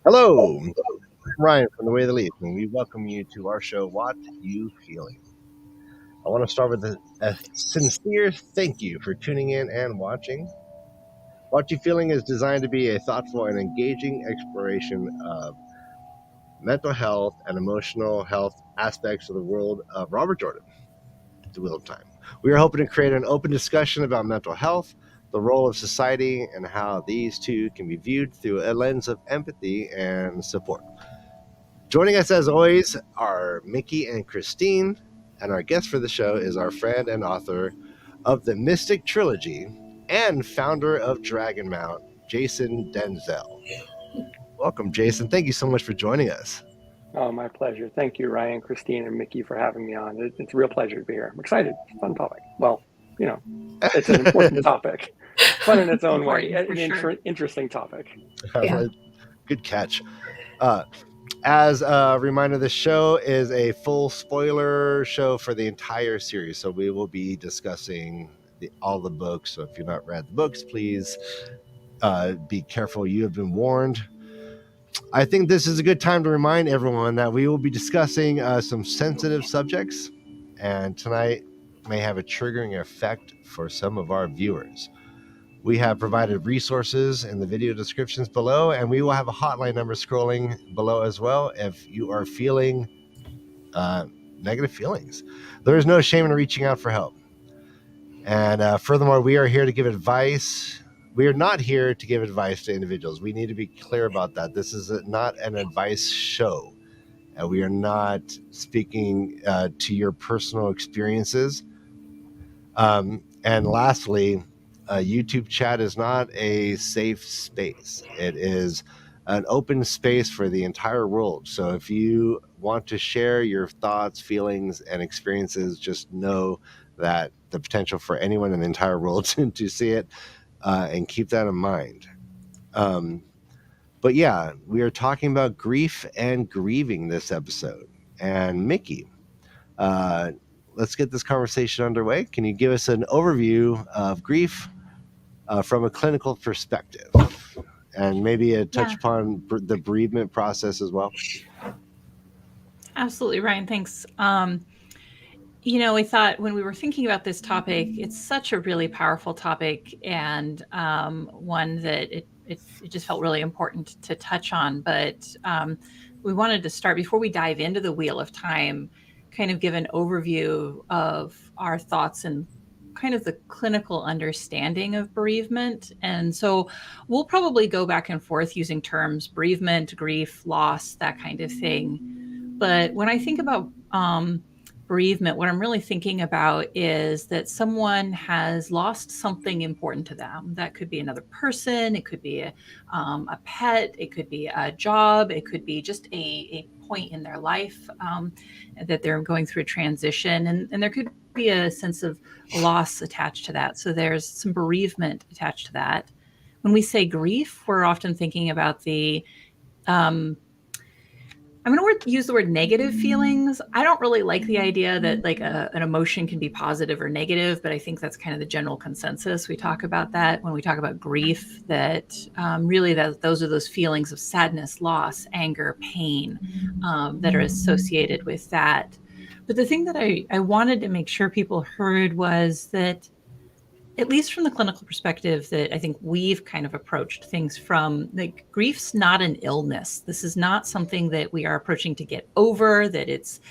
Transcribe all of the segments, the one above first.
Hello, I'm Ryan from The Way of the Leaf, and we welcome you to our show, WoT You Feeling. I want to start with a sincere thank you for tuning in and watching. WoT You Feeling is designed to be a thoughtful and engaging exploration of mental health and emotional health aspects of the world of Robert Jordan, The Wheel of Time. We are hoping to create an open discussion about mental health, the role of society, and how these two can be viewed through a lens of empathy and support. Joining us as always are Miki and Christine, and our guest for the show is our friend and author of the Mystic Trilogy and founder of Dragonmount, Jason Denzel. Welcome, Jason. Thank you so much for joining us. Oh, my pleasure. Thank you, Ryan, Christine, and Miki for having me on. It's a real pleasure to be here. I'm excited. Fun topic. Well, it's an important topic. Fun in its own way. An interesting topic. Yeah. Good catch. As a reminder, the show is a full spoiler show for the entire series. So we will be discussing all the books. So if you've not read the books, please be careful. You have been warned. I think this is a good time to remind everyone that we will be discussing some sensitive subjects, and tonight may have a triggering effect for some of our viewers. We have provided resources in the video descriptions below, and we will have a hotline number scrolling below as well if you are feeling negative feelings. There is no shame in reaching out for help. And furthermore, we are here to give advice. We are not here to give advice to individuals. We need to be clear about that. This is not an advice show. We are not speaking to your personal experiences. And lastly, YouTube chat is not a safe space. It is an open space for the entire world. So if you want to share your thoughts, feelings, and experiences, just know that the potential for anyone in the entire world to see it, and keep that in mind. But yeah, we are talking about grief and grieving this episode. And Miki, let's get this conversation underway. Can you give us an overview of grief from a clinical perspective, and maybe a touch upon the bereavement process as well? Absolutely, Ryan. Thanks. I thought when we were thinking about this topic, it's such a really powerful topic, and one that it just felt really important to touch on. But we wanted to start, before we dive into the Wheel of Time, kind of give an overview of our thoughts and kind of the clinical understanding of bereavement. And so we'll probably go back and forth using terms bereavement, grief, loss, that kind of thing. But when I think about bereavement, what I'm really thinking about is that someone has lost something important to them. That could be another person, it could be a pet, it could be a job, it could be just a point in their life that they're going through a transition, and there could be a sense of loss attached to that. So there's some bereavement attached to that. When we say grief, we're often thinking about the I'm going to use the word negative feelings. I don't really like the idea that like an emotion can be positive or negative, but I think that's kind of the general consensus. We talk about that when we talk about grief, that really those are those feelings of sadness, loss, anger, pain that are associated with that. But the thing that I wanted to make sure people heard was that, at least from the clinical perspective that I think we've kind of approached things from, like, grief's not an illness. This is not something that we are approaching to get over, that it's,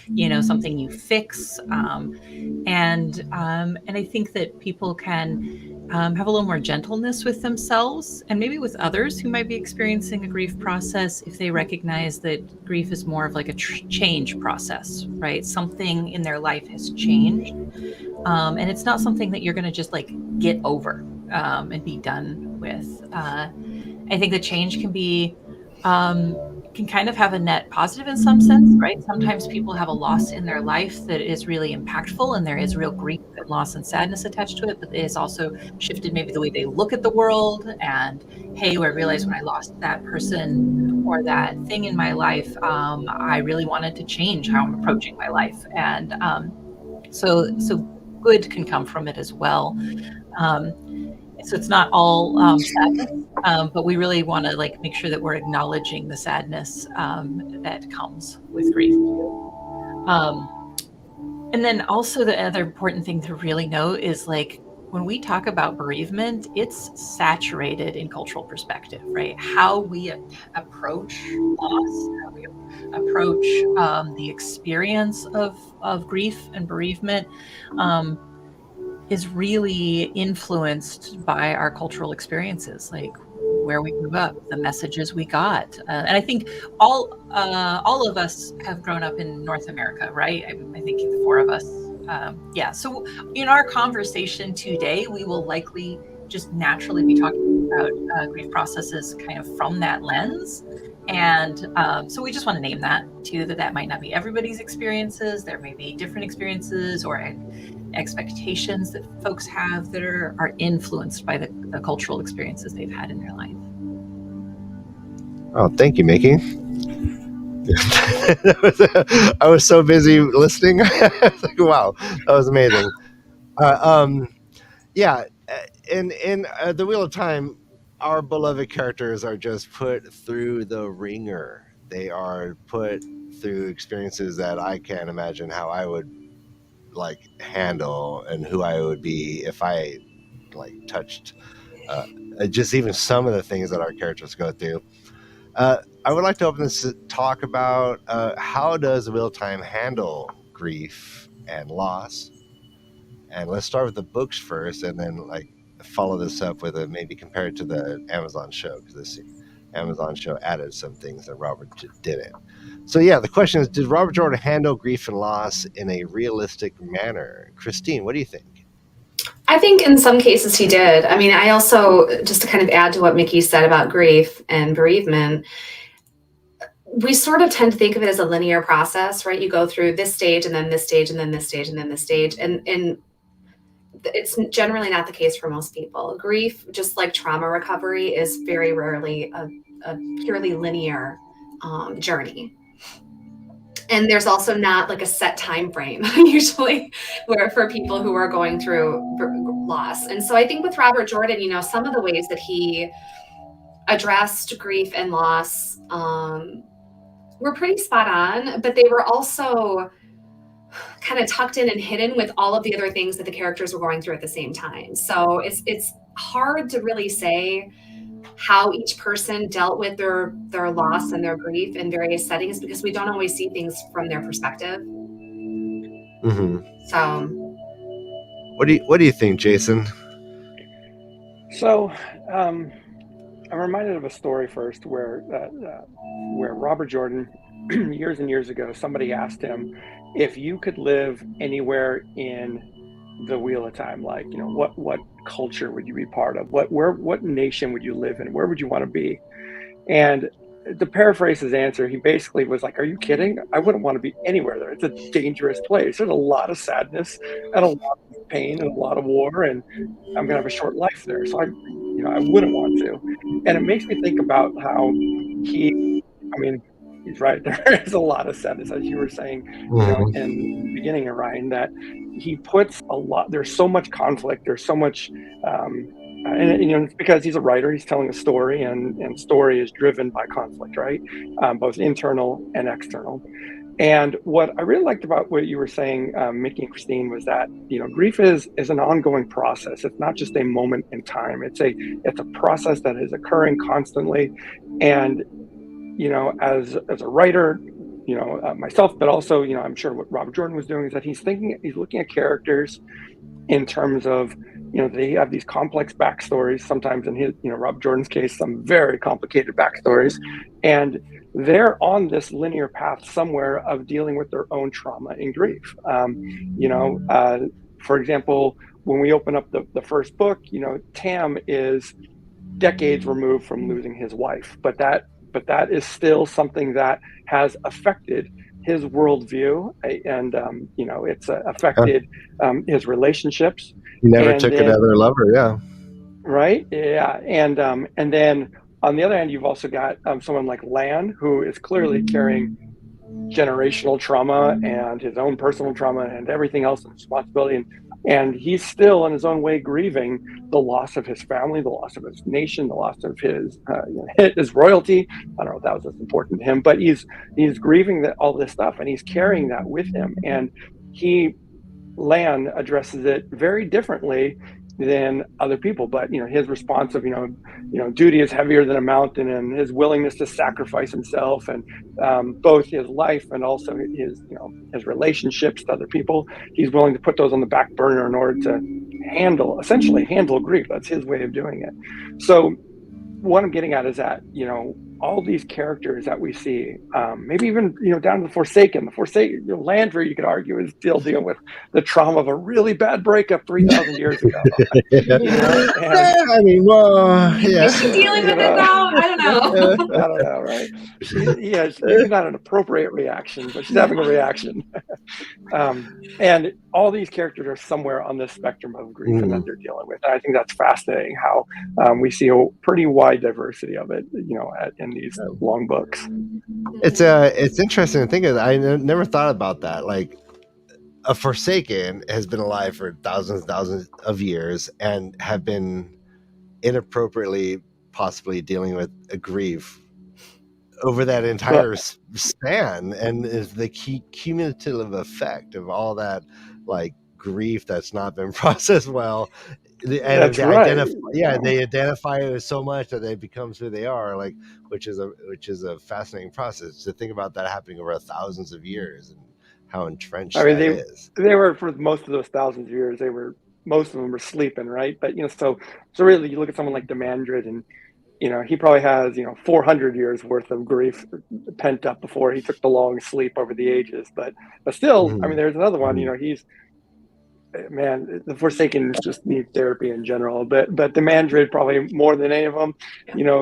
something you fix. And I think that people can have a little more gentleness with themselves and maybe with others who might be experiencing a grief process, if they recognize that grief is more of like a change process, right? Something in their life has changed. And it's not something that you're going to just like get over and be done with. I think the change can be, can kind of have a net positive in some sense, right? Sometimes people have a loss in their life that is really impactful, and there is real grief and loss and sadness attached to it, but it has also shifted maybe the way they look at the world. And hey, I realized when I lost that person or that thing in my life, I really wanted to change how I'm approaching my life. And so good can come from it as well. So it's not all sadness. But we really want to like make sure that we're acknowledging the sadness that comes with grief. And then also the other important thing to really note is like when we talk about bereavement, it's saturated in cultural perspective, right? How we approach loss, how we approach the experience of grief and bereavement is really influenced by our cultural experiences, like where we grew up, the messages we got. And I think all of us have grown up in North America, right? I think the four of us. Yeah. So in our conversation today, we will likely just naturally be talking about grief processes kind of from that lens. And so we just want to name that too, that might not be everybody's experiences. There may be different experiences or expectations that folks have that are influenced by the cultural experiences they've had in their life. Oh, thank you, Miki. I was so busy listening. I was like, wow, that was amazing. Yeah, in the Wheel of Time, our beloved characters are just put through the ringer. They are put through experiences that I can't imagine how I would like handle and who I would be if I like touched just even some of the things that our characters go through. I would like to open this to talk about how does Wheel of Time handle grief and loss. And let's start with the books first, and then like follow this up with maybe compare it to the Amazon show, because this Amazon show added some things that Robert didn't. So yeah, the question is, did Robert Jordan handle grief and loss in a realistic manner? Christine, what do you think? I think in some cases he did. I mean, I also, just to kind of add to what Miki said about grief and bereavement, we sort of tend to think of it as a linear process, right? You go through this stage and then this stage and then this stage and then this stage. And it's generally not the case for most people. Grief, just like trauma recovery, is very rarely a purely linear journey. And there's also not like a set time frame usually for people who are going through loss. And so I think with Robert Jordan, you know, some of the ways that he addressed grief and loss were pretty spot on, but they were also kind of tucked in and hidden with all of the other things that the characters were going through at the same time. So it's hard to really say how each person dealt with their loss and their grief in various settings, because we don't always see things from their perspective. Mm-hmm. So what do you think, Jason? So I'm reminded of a story first where Robert Jordan, years and years ago, somebody asked him, if you could live anywhere in the Wheel of Time, like, you know, what culture would you be part of? What nation would you live in? Where would you want to be? And to paraphrase his answer, he basically was like, are you kidding? I wouldn't want to be anywhere there. It's a dangerous place. There's a lot of sadness and a lot of pain and a lot of war, and I'm gonna have a short life there. So I wouldn't want to. And it makes me think about how he's right. There is a lot of sadness, as you were saying, you know, in the beginning, Ryan, that he puts a lot, there's so much conflict, there's so much, and you know, it's because he's a writer, he's telling a story, and story is driven by conflict, right? Both internal and external. And what I really liked about what you were saying, Miki and Christine, was that, you know, grief is an ongoing process. It's not just a moment in time. It's a process that is occurring constantly. And, you know, as a writer, you know, myself, but also, you know, I'm sure what Robert Jordan was doing is that he's looking at characters in terms of, you know, they have these complex backstories, sometimes in his, you know, Robert Jordan's case, some very complicated backstories, and they're on this linear path somewhere of dealing with their own trauma and grief. You know, for example, when we open up the first book, you know, Tam is decades removed from losing his wife, but that is still something that has affected his worldview, and you know, it's affected his relationships. He never took another lover, yeah. Right, yeah, and then on the other hand, you've also got someone like Lan, who is clearly carrying generational trauma and his own personal trauma and everything else and responsibility. And And he's still in his own way grieving the loss of his family, the loss of his nation, the loss of his royalty. I don't know if that was as important to him, but he's grieving all this stuff, and he's carrying that with him. And Lan addresses it very differently than other people, but his response of duty is heavier than a mountain, and his willingness to sacrifice himself, and both his life and also his relationships to other people, he's willing to put those on the back burner in order to essentially handle grief. That's his way of doing it. So what I'm getting at is that all these characters that we see, maybe even down to the Forsaken. Landry, you could argue, is still dealing with the trauma of a really bad breakup 3,000 years ago. I mean, well, yeah. Is she dealing with it now? I don't know. I don't know, right? It's maybe not an appropriate reaction, but she's having a reaction. And all these characters are somewhere on this spectrum of grief and that they're dealing with. And I think that's fascinating how we see a pretty wide diversity of it, in these long books. It's interesting to think of. I never thought about that. Like, a Forsaken has been alive for thousands of years and have been inappropriately possibly dealing with a grief over that entire span, and is the cumulative effect of all that grief that's not been processed well. And they identify it so much that they become who they are, which is a fascinating process to think about that happening over thousands of years and how entrenched that is. They were, for most of those thousands of years, most of them were sleeping, right? But so really, you look at someone like Demandred, and he probably has 400 years worth of grief pent up before he took the long sleep over the ages. But still, I mean, there's another one. The Forsaken just need therapy in general, but the Demandred probably more than any of them,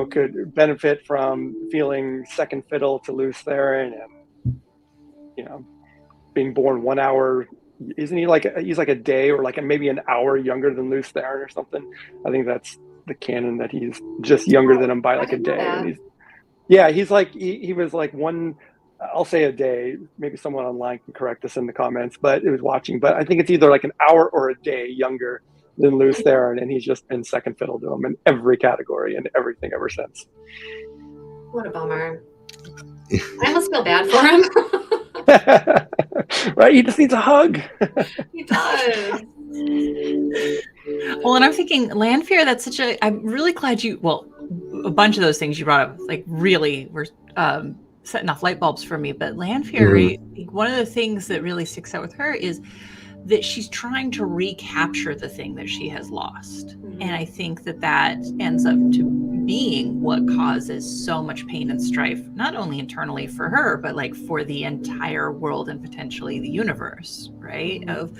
could benefit from feeling second fiddle to Lews Therin, and being born 1 hour. Isn't he he's like a day or maybe an hour younger than Lews Therin or something? I think that's the canon, that he's just younger than him by a day. And he was one. I'll say a day. Maybe someone online can correct us in the comments, but it was watching. But I think it's either an hour or a day younger than Lews Therin, and he's just been second fiddle to him in every category and everything ever since. What a bummer. I almost feel bad for him. Right? He just needs a hug. He does. Well, and I'm thinking, Lanfear, I'm really glad a bunch of those things you brought up, really were setting off light bulbs for me. But Lanfear, one of the things that really sticks out with her is that she's trying to recapture the thing that she has lost. And I think that ends up to being what causes so much pain and strife, not only internally for her, but for the entire world and potentially the universe, right? Of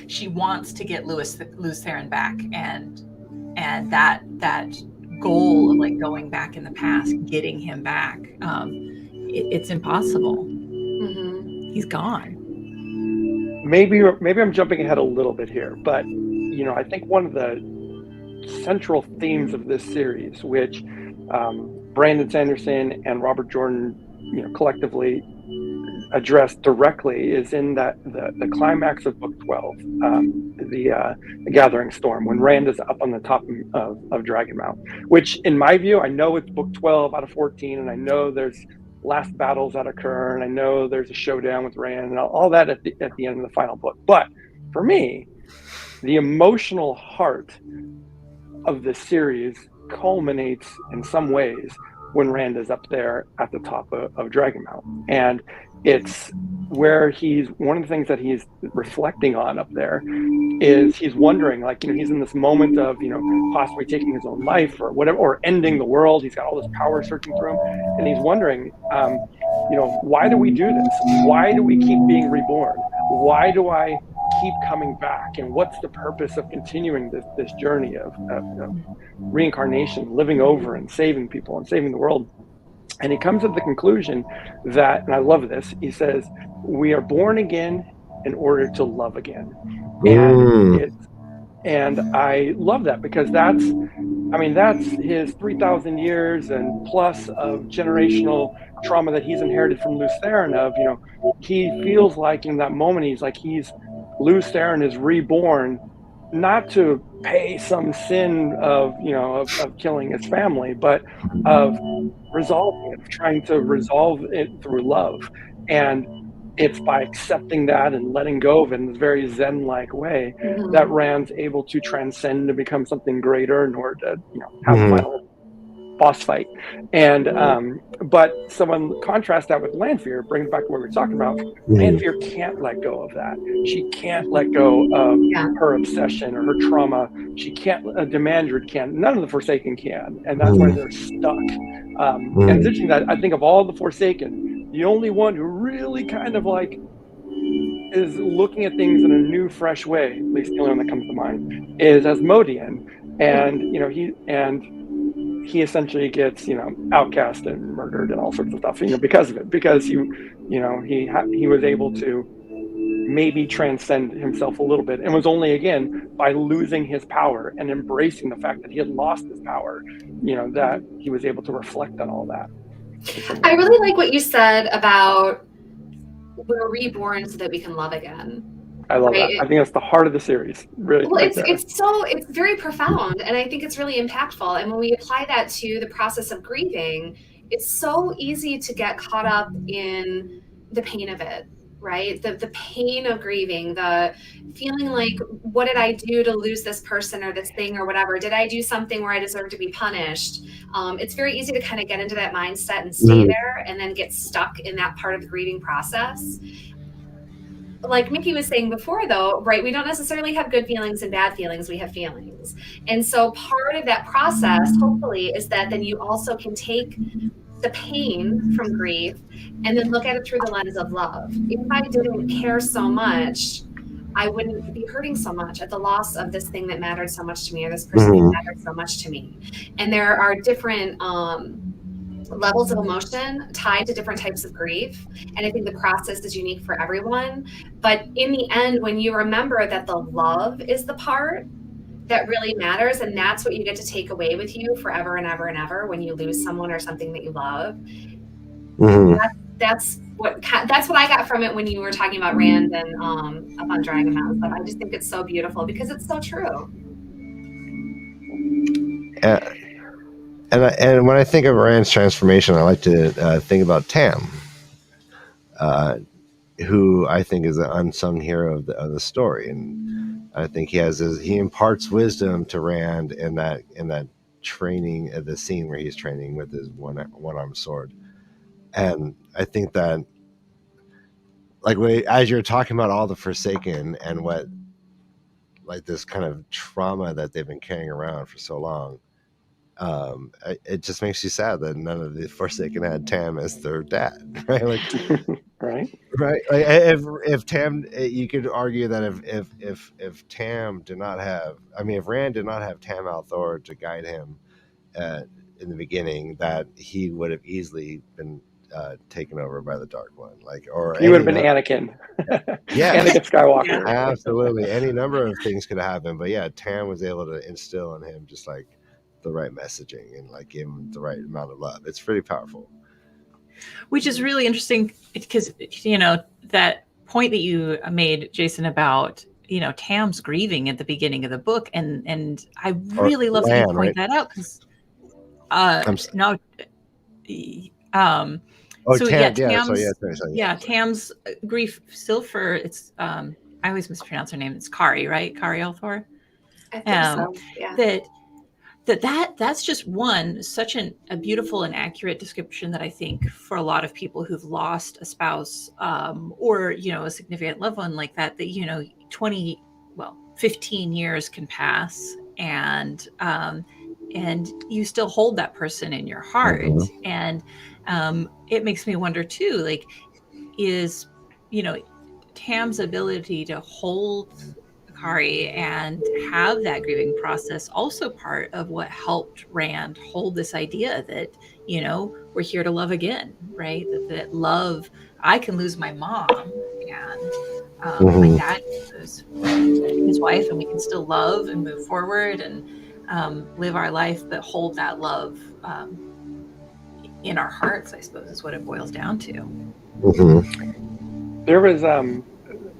she wants to get Lews Therin back, and that goal of going back in the past, getting him back, it's impossible. He's gone. Maybe I'm jumping ahead a little bit here, but I think one of the central themes of this series, which Brandon Sanderson and Robert Jordan collectively addressed directly, is in the climax of book 12, the Gathering Storm, when Rand is up on the top of Dragonmount, which in my view, I know it's book 12 out of 14, and I know there's last battles that occur, and I know there's a showdown with Rand and all that at the end of the final book. But for me, the emotional heart of this series culminates in some ways when Rand is up there at the top of Dragonmount. And it's where one of the things that he's reflecting on up there is he's wondering, he's in this moment of, possibly taking his own life or whatever, or ending the world. He's got all this power searching through him. And he's wondering, why do we do this? Why do we keep being reborn? Why do I keep coming back? And what's the purpose of continuing this journey of reincarnation, living over and saving people and saving the world? And he comes to the conclusion that, and I love this, he says, we are born again in order to love again. And I love that, because that's his 3,000 years and plus of generational trauma that he's inherited from Lews Therin of, he feels like in that moment, he's Lews Therin is reborn, not to pay some sin of killing his family, but of resolving it, of trying to resolve it through love. And it's by accepting that and letting go of it in this very Zen-like way that Rand's able to transcend to become something greater in order to have a final boss fight. And but someone contrast that with Lanfear, brings back to what we were talking about. Lanfear can't let go of that. She can't let go of her obsession or her trauma. She can't. Demandred can't. None of the Forsaken can, and that's why they're stuck. And it's interesting that I think of all the Forsaken, the only one who really kind of like is looking at things in a new, fresh way, at least the only one that comes to mind, is Asmodean. And he essentially gets outcast and murdered and all sorts of stuff because of it, because he was able to maybe transcend himself a little bit, and was only again by losing his power and embracing the fact that he had lost his power that he was able to reflect on all that. I really like what you said about we're reborn so that we can love again. I love that. I think that's the heart of the series. Really, well, it's very profound, and I think it's really impactful. And when we apply that to the process of grieving, it's so easy to get caught up in the pain of it, right? The pain of grieving, the feeling like, what did I do to lose this person or this thing or whatever? Did I do something where I deserve to be punished? It's very easy to kind of get into that mindset and stay there, and then get stuck in that part of the grieving process. Like Miki was saying before, though, right, we don't necessarily have good feelings and bad feelings. We have feelings. And so part of that process, hopefully, is that then you also can take the pain from grief and then look at it through the lens of love. If I didn't care so much, I wouldn't be hurting so much at the loss of this thing that mattered so much to me, or this person that mattered so much to me. And there are different levels of emotion tied to different types of grief, and I think the process is unique for everyone. But in the end, when you remember that the love is the part that really matters, and that's what you get to take away with you forever and ever and ever when you lose someone or something that you love, that's what I got from it when you were talking about Rand and up on Dragonmount. But I just think it's so beautiful because it's so true. And when I think of Rand's transformation, I like to think about Tam, who I think is an unsung hero of the story. And I think he imparts wisdom to Rand in that training, the scene where he's training with his one-armed sword. And I think that, like, as you're talking about all the Forsaken and what, like, this kind of trauma that they've been carrying around for so long, it just makes you sad that none of the Forsaken had Tam as their dad, right? Like, right. Like, if Tam, you could argue that if Tam did not have, if Rand did not have Tam al'Thor to guide him in the beginning, that he would have easily been taken over by the Dark One, or he would have been Anakin. Yeah, Anakin Skywalker. Absolutely, any number of things could have happened, but yeah, Tam was able to instill in him just like the right messaging and like give him the right amount of love. It's pretty powerful. Which is really interesting because that point that you made, Jason, about Tam's grieving at the beginning of the book, and I really love that you point that out because Tam's grief still for it's I always mispronounce her name. It's Karri, right? Karri al'Thor. I think so. Yeah. That's just such a beautiful and accurate description that I think for a lot of people who've lost a spouse or a significant loved one like that 15 years can pass and you still hold that person in your heart. And it makes me wonder too, like, is Tam's ability to hold Karri and have that grieving process also part of what helped Rand hold this idea that we're here to love again, right? That love, I can lose my mom and my dad can lose his wife, and we can still love and move forward and live our life, but hold that love in our hearts, I suppose, is what it boils down to. There was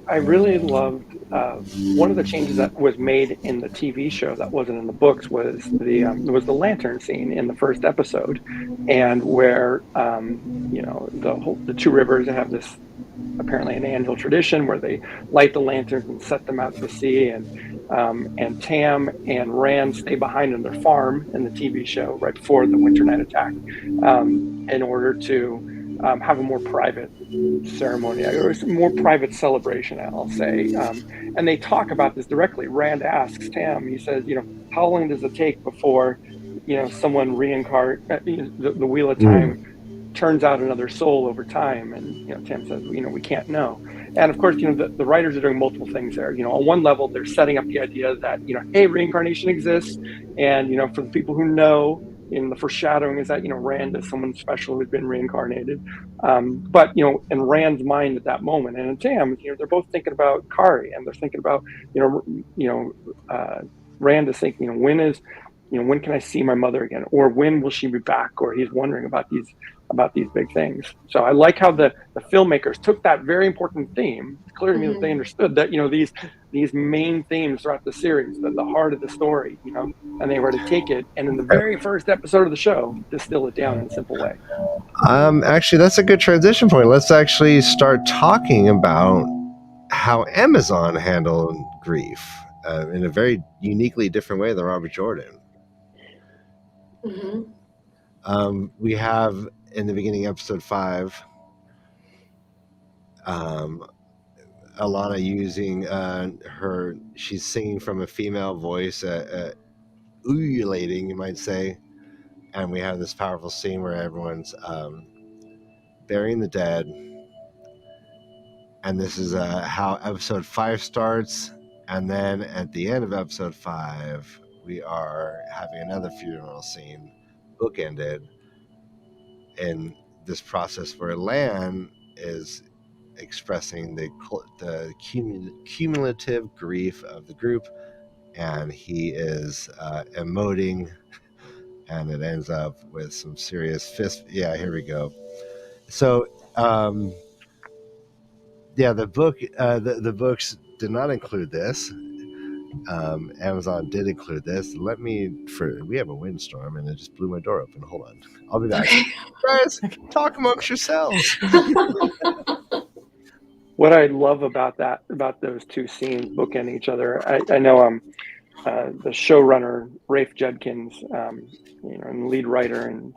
I really loved one of the changes that was made in the TV show that wasn't in the books was the lantern scene in the first episode, and where the two rivers have this apparently an annual tradition where they light the lanterns and set them out to sea, and Tam and Rand stay behind on their farm in the TV show right before the winter night attack, in order to have a more private ceremony or a more private celebration, I'll say. And they talk about this directly. Rand asks Tam, he says, how long does it take before, someone reincarnate, the Wheel of Time turns out another soul over time? And, Tam says, we can't know. And of course, the writers are doing multiple things there. On one level, they're setting up the idea that, hey, reincarnation exists. And, for the people who know, in the foreshadowing is that, Rand is someone special who's been reincarnated. But, in Rand's mind at that moment, and in Tam's, they're both thinking about Karri, and they're thinking about, Rand is thinking, when can I see my mother again? Or when will she be back? Or he's wondering about these big things. So I like how the filmmakers took that very important theme. It's clear to me that they understood that, these main themes throughout the series, the heart of the story, and they were to take it and in the very first episode of the show, distill it down in a simple way. Actually, that's a good transition point. Let's actually start talking about how Amazon handled grief in a very uniquely different way than Robert Jordan. We have in the beginning, episode 5, Alana using she's singing from a female voice, ululating, you might say, and we have this powerful scene where everyone's burying the dead, and this is how episode 5 starts, and then at the end of episode 5, we are having another funeral scene, bookended, in this process where Lan is expressing the cumulative grief of the group, and he is emoting, and it ends up with some serious fist. Yeah, here we go. So, the book, the books did not include this. Amazon did include this. We have a windstorm and it just blew my door open. Hold on, I'll be back. Okay. Guys, talk amongst yourselves. What I love about those two scenes bookending each other, I know the showrunner Rafe Judkins, and lead writer and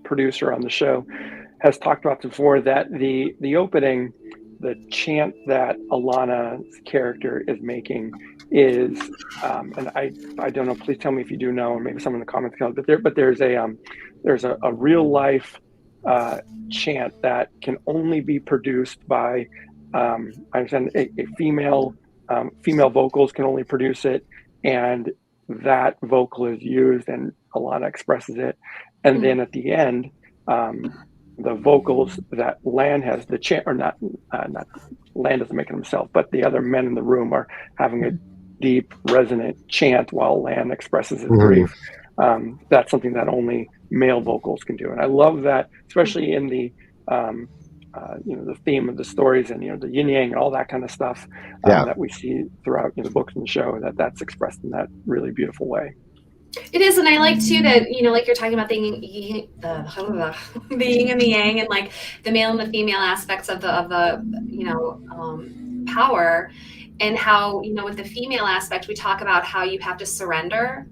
producer on the show, has talked about before that the opening, the chant that Alana's character is making is, and I don't know, please tell me if you do know, or maybe someone in the comments can, but there's a real life chant that can only be produced by, I understand a female vocals can only produce it, and that vocal is used and Alana expresses it, and then at the end, the vocals that Lan has, the chant, or not Lan doesn't make it himself, but the other men in the room are having a deep, resonant chant while Lan expresses his grief. That's something that only male vocals can do, and I love that, especially in the the theme of the stories and the yin yang and all that kind of stuff that we see throughout the books and the show. That's expressed in that really beautiful way. It is, and I like too that like you're talking about the yin and the yang, and like the male and the female aspects of the power, and how with the female aspect we talk about how you have to surrender,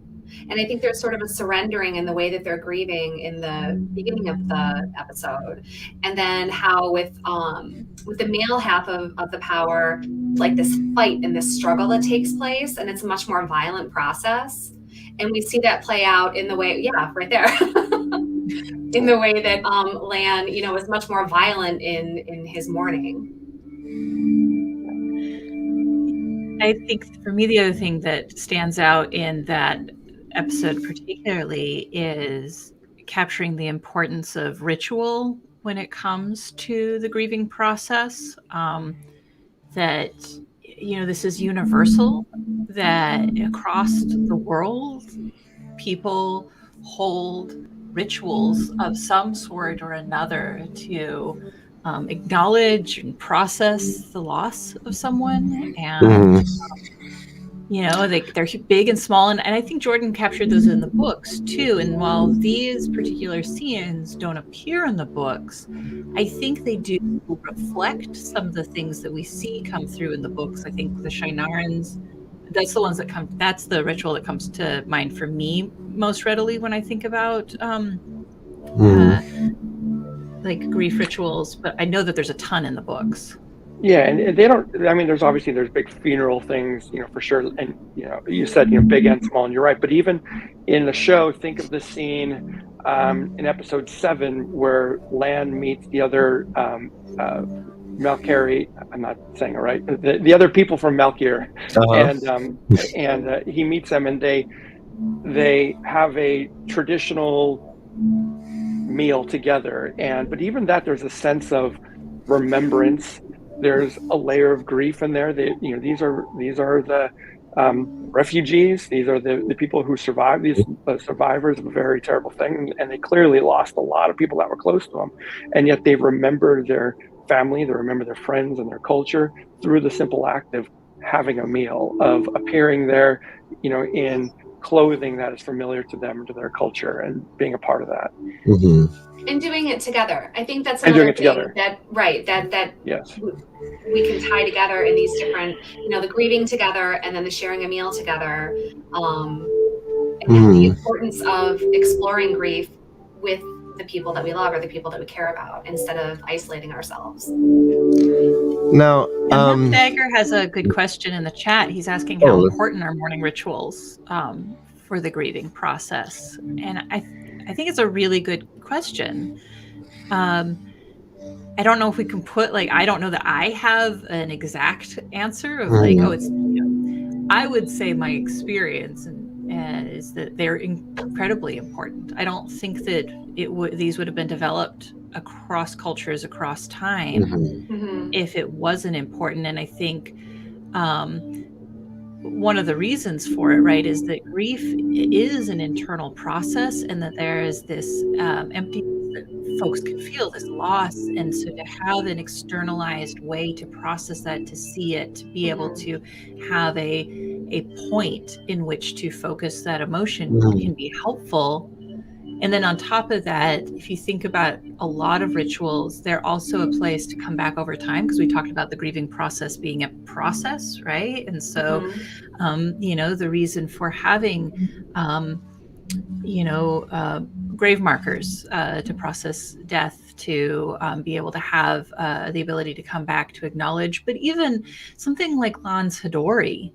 and I think there's sort of a surrendering in the way that they're grieving in the beginning of the episode, and then how with the male half of the power, like this fight and this struggle that takes place, and it's a much more violent process. And we see that play out in the way, right there, in the way that Lan, is much more violent in his mourning. I think for me, the other thing that stands out in that episode particularly is capturing the importance of ritual when it comes to the grieving process. That this is universal, that across the world, people hold rituals of some sort or another to acknowledge and process the loss of someone. And you know, they're big and small, and I think Jordan captured those in the books too. And while these particular scenes don't appear in the books, I think they do reflect some of the things that we see come through in the books. I think the Shinarans, that's the ritual that comes to mind for me most readily when I think about like grief rituals, but I know that there's a ton in the books. Yeah, and they don't, I mean, there's big funeral things, you know, for sure. And, you know, you said, you know, big and small, and you're right. But even in the show, think of the scene in episode 7 where Lan meets the other Malkari, I'm not saying it right, the other people from Malkir, and he meets them, and they have a traditional meal together. But even that, there's a sense of remembrance. There's a layer of grief in there. You know, these are the refugees. These are the people who survived, these survivors of a very terrible thing, and they clearly lost a lot of people that were close to them, and yet they remember their family, they remember their friends and their culture through the simple act of having a meal, of appearing there, you know, in clothing that is familiar to them, to their culture, and being a part of that. And doing it together. I think that's another thing that yes, we can tie together in these different, you know, the grieving together and then the sharing a meal together. And the importance of exploring grief with the people that we love or the people that we care about instead of isolating ourselves. Now, MaTsDaGgerX has a good question in the chat. He's asking how important are morning rituals for the grieving process, and I think it's a really good question. I don't know if we can put, like, I don't know that I have an exact answer of like, oh, it's, you know, I would say my experience is that they're incredibly important. I don't think that these would have been developed across cultures, across time, if it wasn't important. And I think one of the reasons for it, right, is that grief is an internal process, and that there is this emptiness that folks can feel, this loss. And so to have an externalized way to process that, to see it, to be able to have a point in which to focus that emotion can be helpful. And then on top of that, if you think about a lot of rituals, they're also a place to come back over time, because we talked about the grieving process being a process, right? And so, you know, the reason for having, you know, grave markers to process death, to be able to have the ability to come back, to acknowledge, but even something like Lan's Hidori,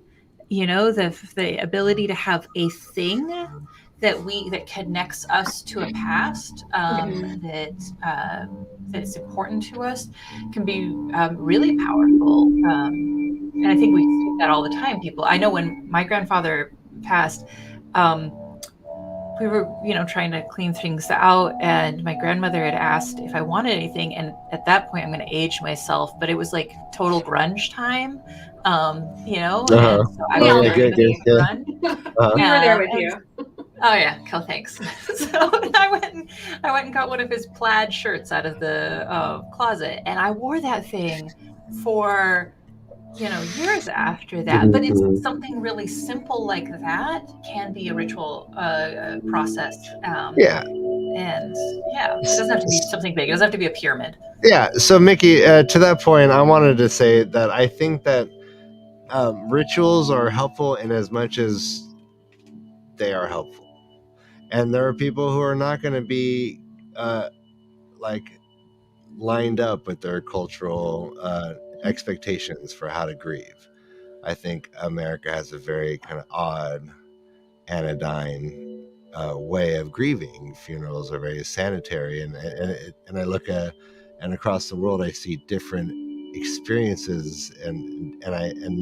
you know, the ability to have a thing that connects us to a past that's important to us can be really powerful. And I think we see that all the time. People, I know when my grandfather passed, we were, you know, trying to clean things out, and my grandmother had asked if I wanted anything. And at that point, I'm going to age myself, but it was like total grunge time, you know. And so I was grunge. We were there with you. Oh yeah, cool, thanks. So I went and got one of his plaid shirts out of the closet, and I wore that thing for, you know, years after that. But it's something really simple like that can be a ritual process. And yeah, it doesn't have to be something big. It doesn't have to be a pyramid. Yeah. So Miki, to that point, I wanted to say that I think that rituals are helpful in as much as they are helpful. And there are people who are not going to be like lined up with their cultural expectations for how to grieve. I think America has a very kind of odd, anodyne way of grieving. Funerals are very sanitary, and I look at, and across the world I see different experiences, and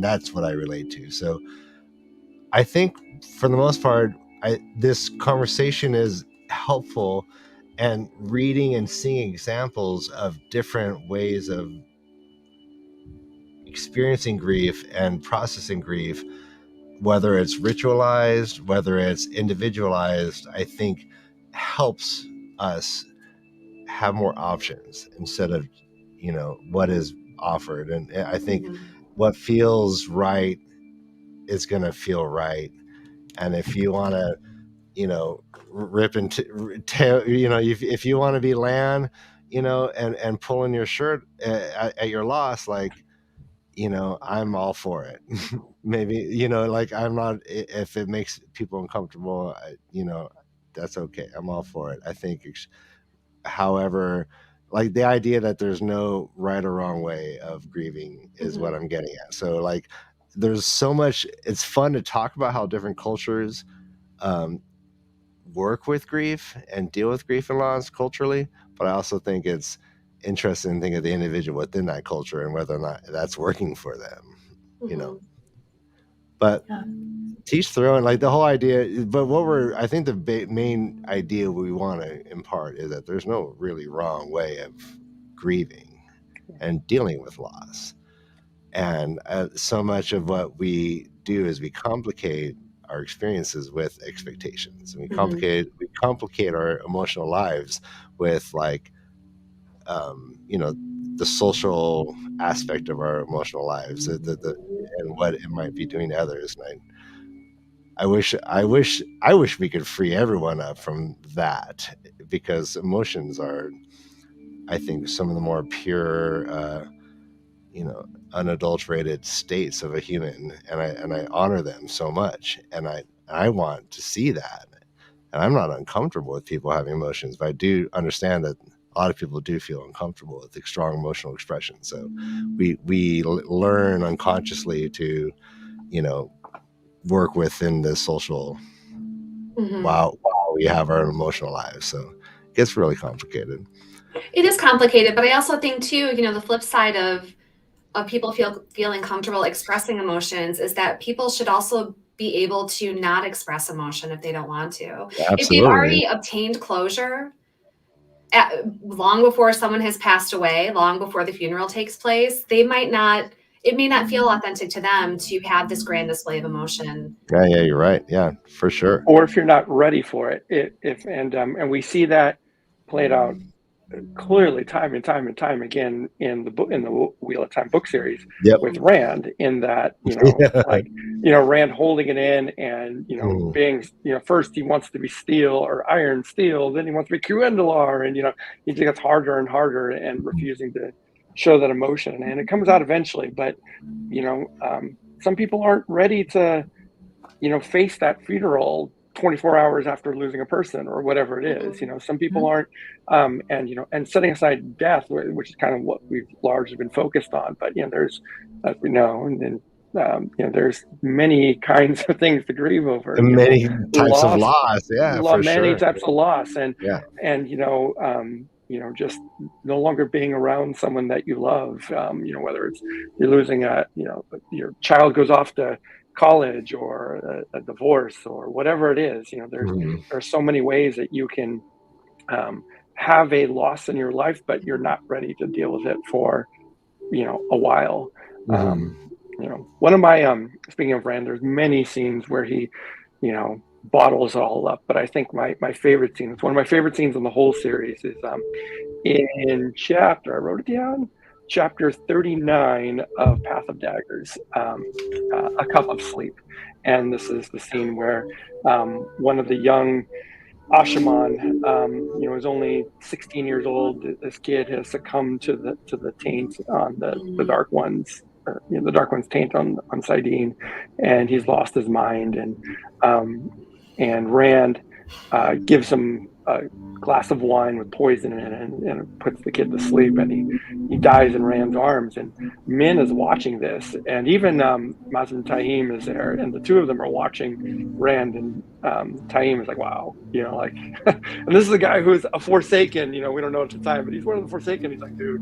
that's what I relate to. So I think for the most part, this conversation is helpful, and reading and seeing examples of different ways of experiencing grief and processing grief, whether it's ritualized, whether it's individualized, I think helps us have more options instead of what is offered. And I think what feels right is going to feel right. And if you want to, rip and tail, if you want to be Lan, and pulling your shirt at your loss, like, I'm all for it. Maybe, like, I'm not, if it makes people uncomfortable, that's okay. I'm all for it. I think, however, like, the idea that there's no right or wrong way of grieving is what I'm getting at. So, like, there's so much, it's fun to talk about how different cultures work with grief and deal with grief and loss culturally, but I also think it's interesting to think of the individual within that culture and whether or not that's working for them, but teach throwing, like, the whole idea, but I think the main idea we want to impart is that there's no really wrong way of grieving and dealing with loss. And so much of what we do is we complicate our experiences with expectations, and we complicate our emotional lives with, like, the social aspect of our emotional lives, and what it might be doing to others. And I wish we could free everyone up from that, because emotions are, I think, some of the more pure, unadulterated states of a human, and I honor them so much, and I want to see that. And I'm not uncomfortable with people having emotions, but I do understand that a lot of people do feel uncomfortable with the strong emotional expression. So we learn unconsciously to, work within this social while we have our emotional lives. So it gets really complicated. It is complicated, but I also think too, the flip side of people feeling comfortable expressing emotions is that people should also be able to not express emotion if they don't want to. Absolutely. If they've already obtained closure long before someone has passed away, long before the funeral takes place, it may not feel authentic to them to have this grand display of emotion. Yeah, you're right. Yeah, for sure. Or if you're not ready for it, and we see that played out clearly time and time again in the Wheel of Time book series with Rand, in that, Rand holding it in and, being, first he wants to be steel or iron steel, then he wants to be Kuendalar, and, he gets harder and harder and refusing to show that emotion, and it comes out eventually. But, some people aren't ready to, face that funeral 24 hours after losing a person or whatever it is. Some people aren't, and setting aside death, which is kind of what we've largely been focused on. But, there's, as we know, and there's many kinds of things to grieve over. And many types of loss. Yeah, for many sure. types of loss. And, just no longer being around someone that you love, whether it's you're losing your child goes off to college or a divorce or whatever it is. There's so many ways that you can have a loss in your life, but you're not ready to deal with it for a while. One of my speaking of Rand, there's many scenes where he bottles it all up, but I think my favorite scene, it's one of my favorite scenes in the whole series, is in chapter, I wrote it down, chapter 39 of Path of Daggers, A Cup of Sleep. And this is the scene where one of the young Ashaman, is only 16 years old. This kid has succumbed to the taint on the Dark One's, the Dark One's taint on Saidin, and he's lost his mind. And Rand gives him a glass of wine with poison in it, and puts the kid to sleep, and he dies in Rand's arms. And Min is watching this, and even Mazin Taim is there, and the two of them are watching Rand, and Taim is like, wow, and this is a guy who's a Forsaken, we don't know at the time, but he's one of the Forsaken. He's like, dude,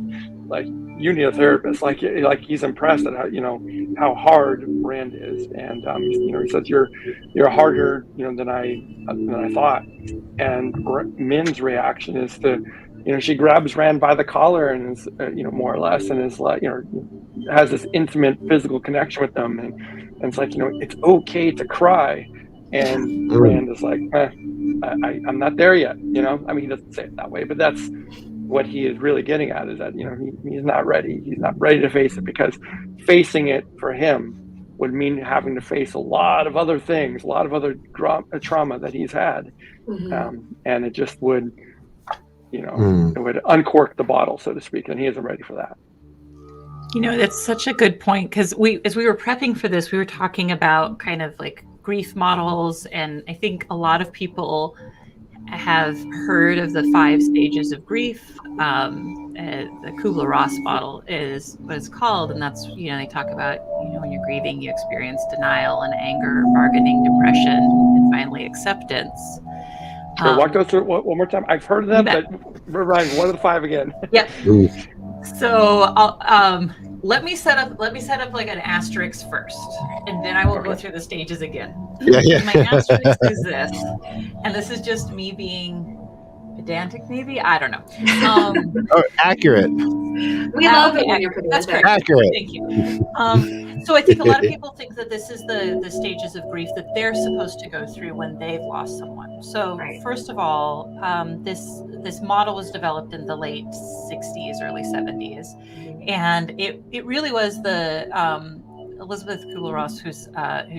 like, you need a therapist. Like he's impressed at how hard Rand is, and he says, you're harder than I thought. And Min's reaction is to, she grabs Rand by the collar and is, more or less, and is like, has this intimate physical connection with them, and it's like, it's okay to cry. And Rand is like, I'm not there yet. He doesn't say it that way, but that's what he is really getting at is that, you know, he's not ready. He's not ready to face it, because facing it for him would mean having to face a lot of other things, a lot of other trauma that he's had. And it just would, you know, it would uncork the bottle, so to speak, and he isn't ready for that. You know, that's such a good point, because as we were prepping for this, we were talking about kind of like grief models, and I think a lot of people have heard of the 5 stages of grief. The Kubler-Ross model is what it's called, and that's, you know, they talk about, you know, when you're grieving, you experience denial and anger, bargaining, depression, and finally acceptance. So walk those through one more time. I've heard of them, but Ryan, what are the 5 again? Yeah. So let me set up like an asterisk first, and then I will go through the stages again. Yeah. My asterisk is this, and this is just me being pedantic, maybe, I don't know. Accurate. We love it when you're pedantic. That's correct. Accurate. Thank you. So I think a lot of people think that this is the stages of grief that they're supposed to go through when they've lost someone. So first of all, this model was developed in the late 60s, early 70s, and it really was the Elizabeth Kubler-Ross, who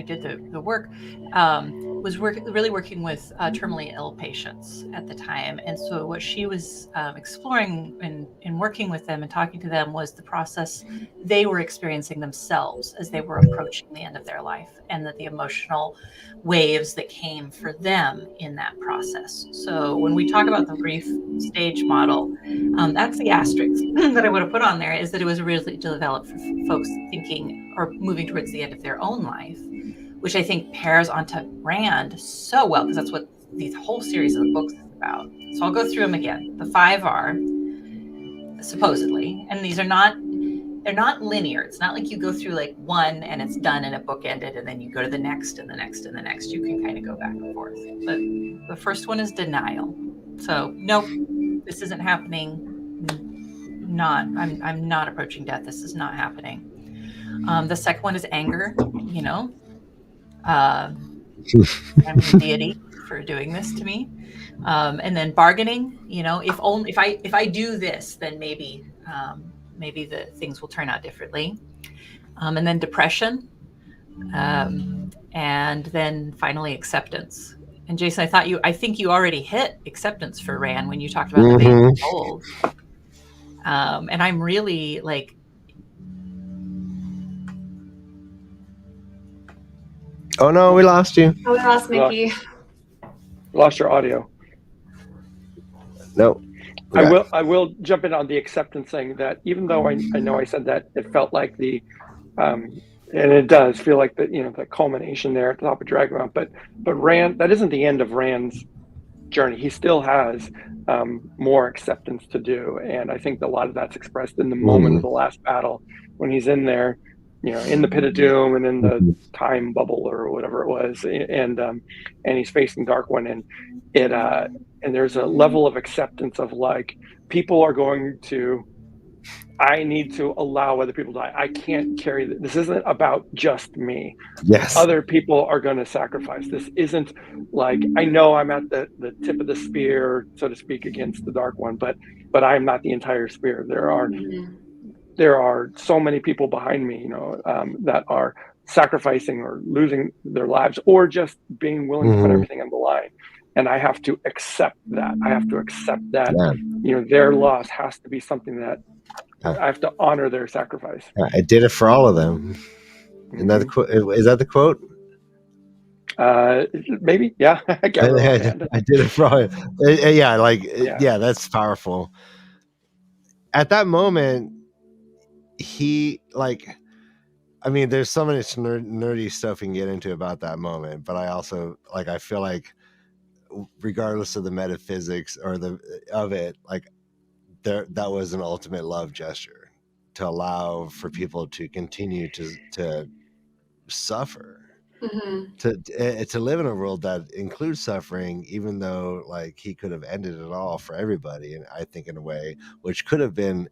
did the work, was really working with terminally ill patients at the time. And so what she was exploring in working with them and talking to them was the process they were experiencing themselves as they were approaching the end of their life, and that the emotional waves that came for them in that process. So when we talk about the grief stage model, that's the asterisk that I would have put on there, is that it was really developed for folks thinking or moving towards the end of their own life, which I think pairs onto Rand so well, because that's what the whole series of the books is about. So I'll go through them again. The 5 are supposedly, and they're not linear. It's not like you go through like one and it's done and a book ended, and then you go to the next and the next and the next. You can kind of go back and forth. But the first one is denial. So nope, this isn't happening. I'm not approaching death. This is not happening. The second one is anger. You know, I'm the deity for doing this to me. And then bargaining. You know, if I do this, then maybe the things will turn out differently. And then depression. And then finally acceptance. And Jason, I think you already hit acceptance for Rand when you talked about the baby gold. And I'm really like, oh no, we lost you. Oh, we lost Miki. Lost your audio. No. I will jump in on the acceptance thing, that even though I know I said that it felt like and it does feel like the culmination there at the top of Dragonmount, but Rand, that isn't the end of Rand's journey. He still has more acceptance to do, and I think a lot of that's expressed in the moment of the last battle when he's in there, you know, in the pit of doom and in the time bubble or whatever it was, and he's facing Dark One, and and there's a level of acceptance of like, people are going to, I need to allow other people to die. I can't carry this. This isn't about just me. Yes. Other people are going to sacrifice. This isn't like, I know I'm at the tip of the spear, so to speak, against the Dark One, but I'm not the entire spear. There are so many people behind me, you know, that are sacrificing or losing their lives, or just being willing to put everything on the line. And I have to accept that. I have to accept that, you know, their loss has to be something that I have to honor their sacrifice. I did it for all of them. Is that the quote? Maybe, yeah. I did it for all. Yeah, that's powerful. At that moment, there's so much nerdy stuff we can get into about that moment, but I also I feel like, regardless of the metaphysics or of it, that was an ultimate love gesture, to allow for people to continue to suffer, to live in a world that includes suffering, even though he could have ended it all for everybody. And I think in a way, which could have been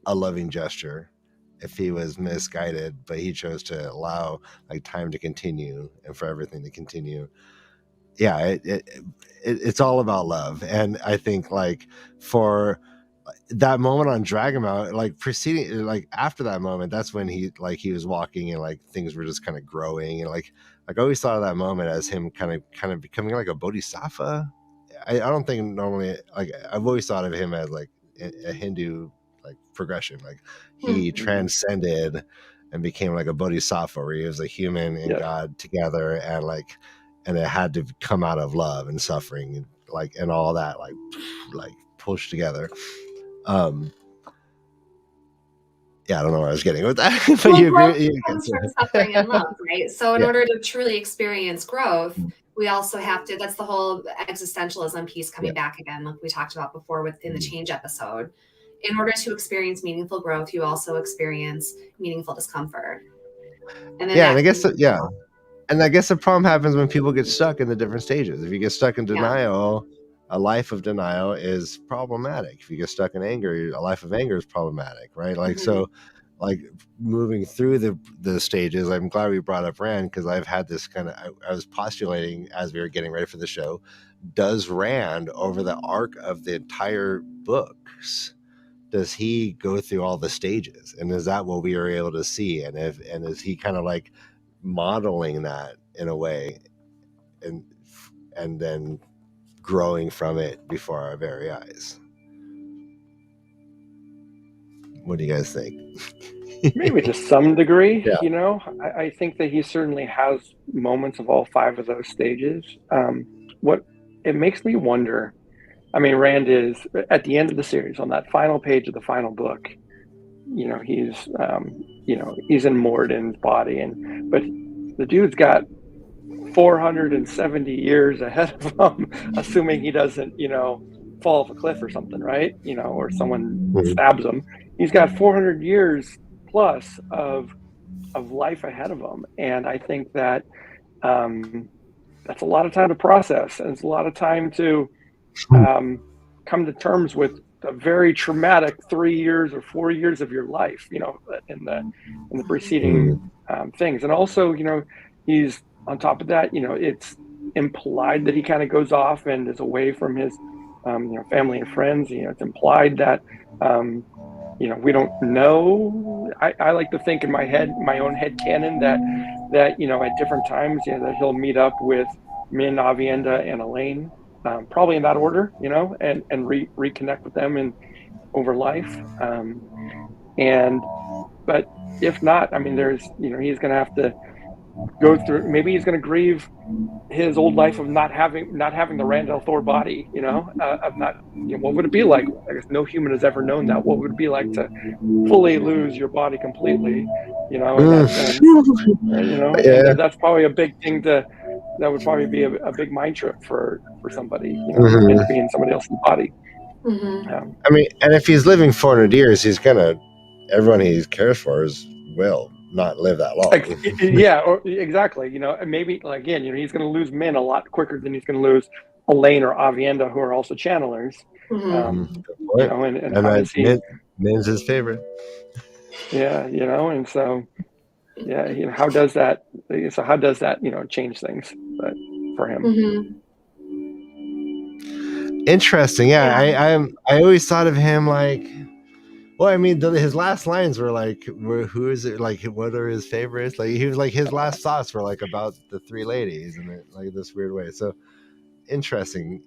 a loving gesture if he was misguided, but he chose to allow time to continue and for everything to continue. Yeah, it's all about love. And I think for that moment on Dragonmount, like preceding, like after that moment, that's when he was walking and like things were just kind of growing, and like I always thought of that moment as him kind of becoming like a bodhisattva. I don't think normally, like I've always thought of him as like a Hindu like progression, like he transcended and became like a bodhisattva, where he was a human and God together, and it had to come out of love and suffering, and like and all that like pushed together. Yeah, I don't know where I was getting with that, but well, you agree? comes from suffering and love, right? So in order to truly experience growth, we also have to, that's the whole existentialism piece coming back again, like we talked about before within the change episode. In order to experience meaningful growth, you also experience meaningful discomfort. And then and I guess and I guess the problem happens when people get stuck in the different stages. If you get stuck in denial, a life of denial is problematic. If you get stuck in anger, a life of anger is problematic, right? Like so, like moving through the stages. I'm glad we brought up Rand, because I've had this kind of, I was postulating as we were getting ready for the show, does Rand over the arc of the entire books, does he go through all the stages, and is that what we were able to see, and is he kind of like modeling that in a way, and then growing from it before our very eyes? What do you guys think? Maybe to some degree, you know, I think that he certainly has moments of all 5 of those stages. What it makes me wonder, I mean, Rand is at the end of the series, on that final page of the final book, you know, he's in Morden's body, but the dude's got 470 years ahead of him, assuming he doesn't, you know, fall off a cliff or something, right? You know, or someone stabs him. He's got 400 years plus of life ahead of him, and I think that that's a lot of time to process, and it's a lot of time to come to terms with a very traumatic 3 years or 4 years of your life, you know, in the preceding things. And also, you know, he's on top of that, you know, it's implied that he kind of goes off and is away from his you know, family and friends. You know, it's implied that you know, we don't know. I like to think in my head, my own head canon, that you know, at different times, you know, that he'll meet up with Min, Avienda, and Elaine, probably in that order, you know, and reconnect with them and over life. But if not, I mean, there's, you know, he's going to have to go through, maybe he's going to grieve his old life of not having the Randall Thor body, you know, of not, you know, what would it be like? I guess no human has ever known that. What would it be like to fully lose your body completely, you know, in that sense, you know, and that's probably a big thing that would probably be a big mind trip for somebody, you know, and to be in somebody else's body. I mean, and if he's living 400 years, he's gonna, everyone he cares for will not live that long. Yeah, or exactly. You know, maybe, like, again, you know, he's going to lose Min a lot quicker than he's going to lose Elaine or Avienda, who are also channelers. You know, and Min's his favorite. Yeah, you know, and so, yeah, you know, how does that, you know, change things, but for him? Interesting. Yeah, I always thought of him like, well, I mean, his last lines were like, who is it? Like, what are his favorites? Like, he was like, his last thoughts were like about the 3 ladies, and like this weird way. So interesting.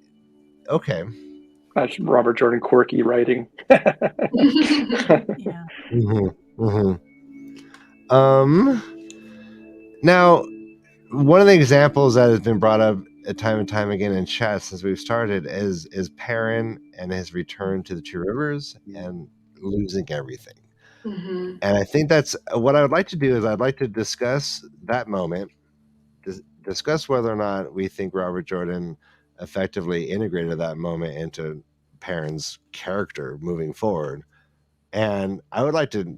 Okay. That's Robert Jordan quirky writing. Now, one of the examples that has been brought up time and time again in chat since we've started is Perrin and his return to the Two Rivers and losing everything. And I think that's what I would like to do, is I'd like to discuss that moment, discuss whether or not we think Robert Jordan effectively integrated that moment into Perrin's character moving forward. And I would like to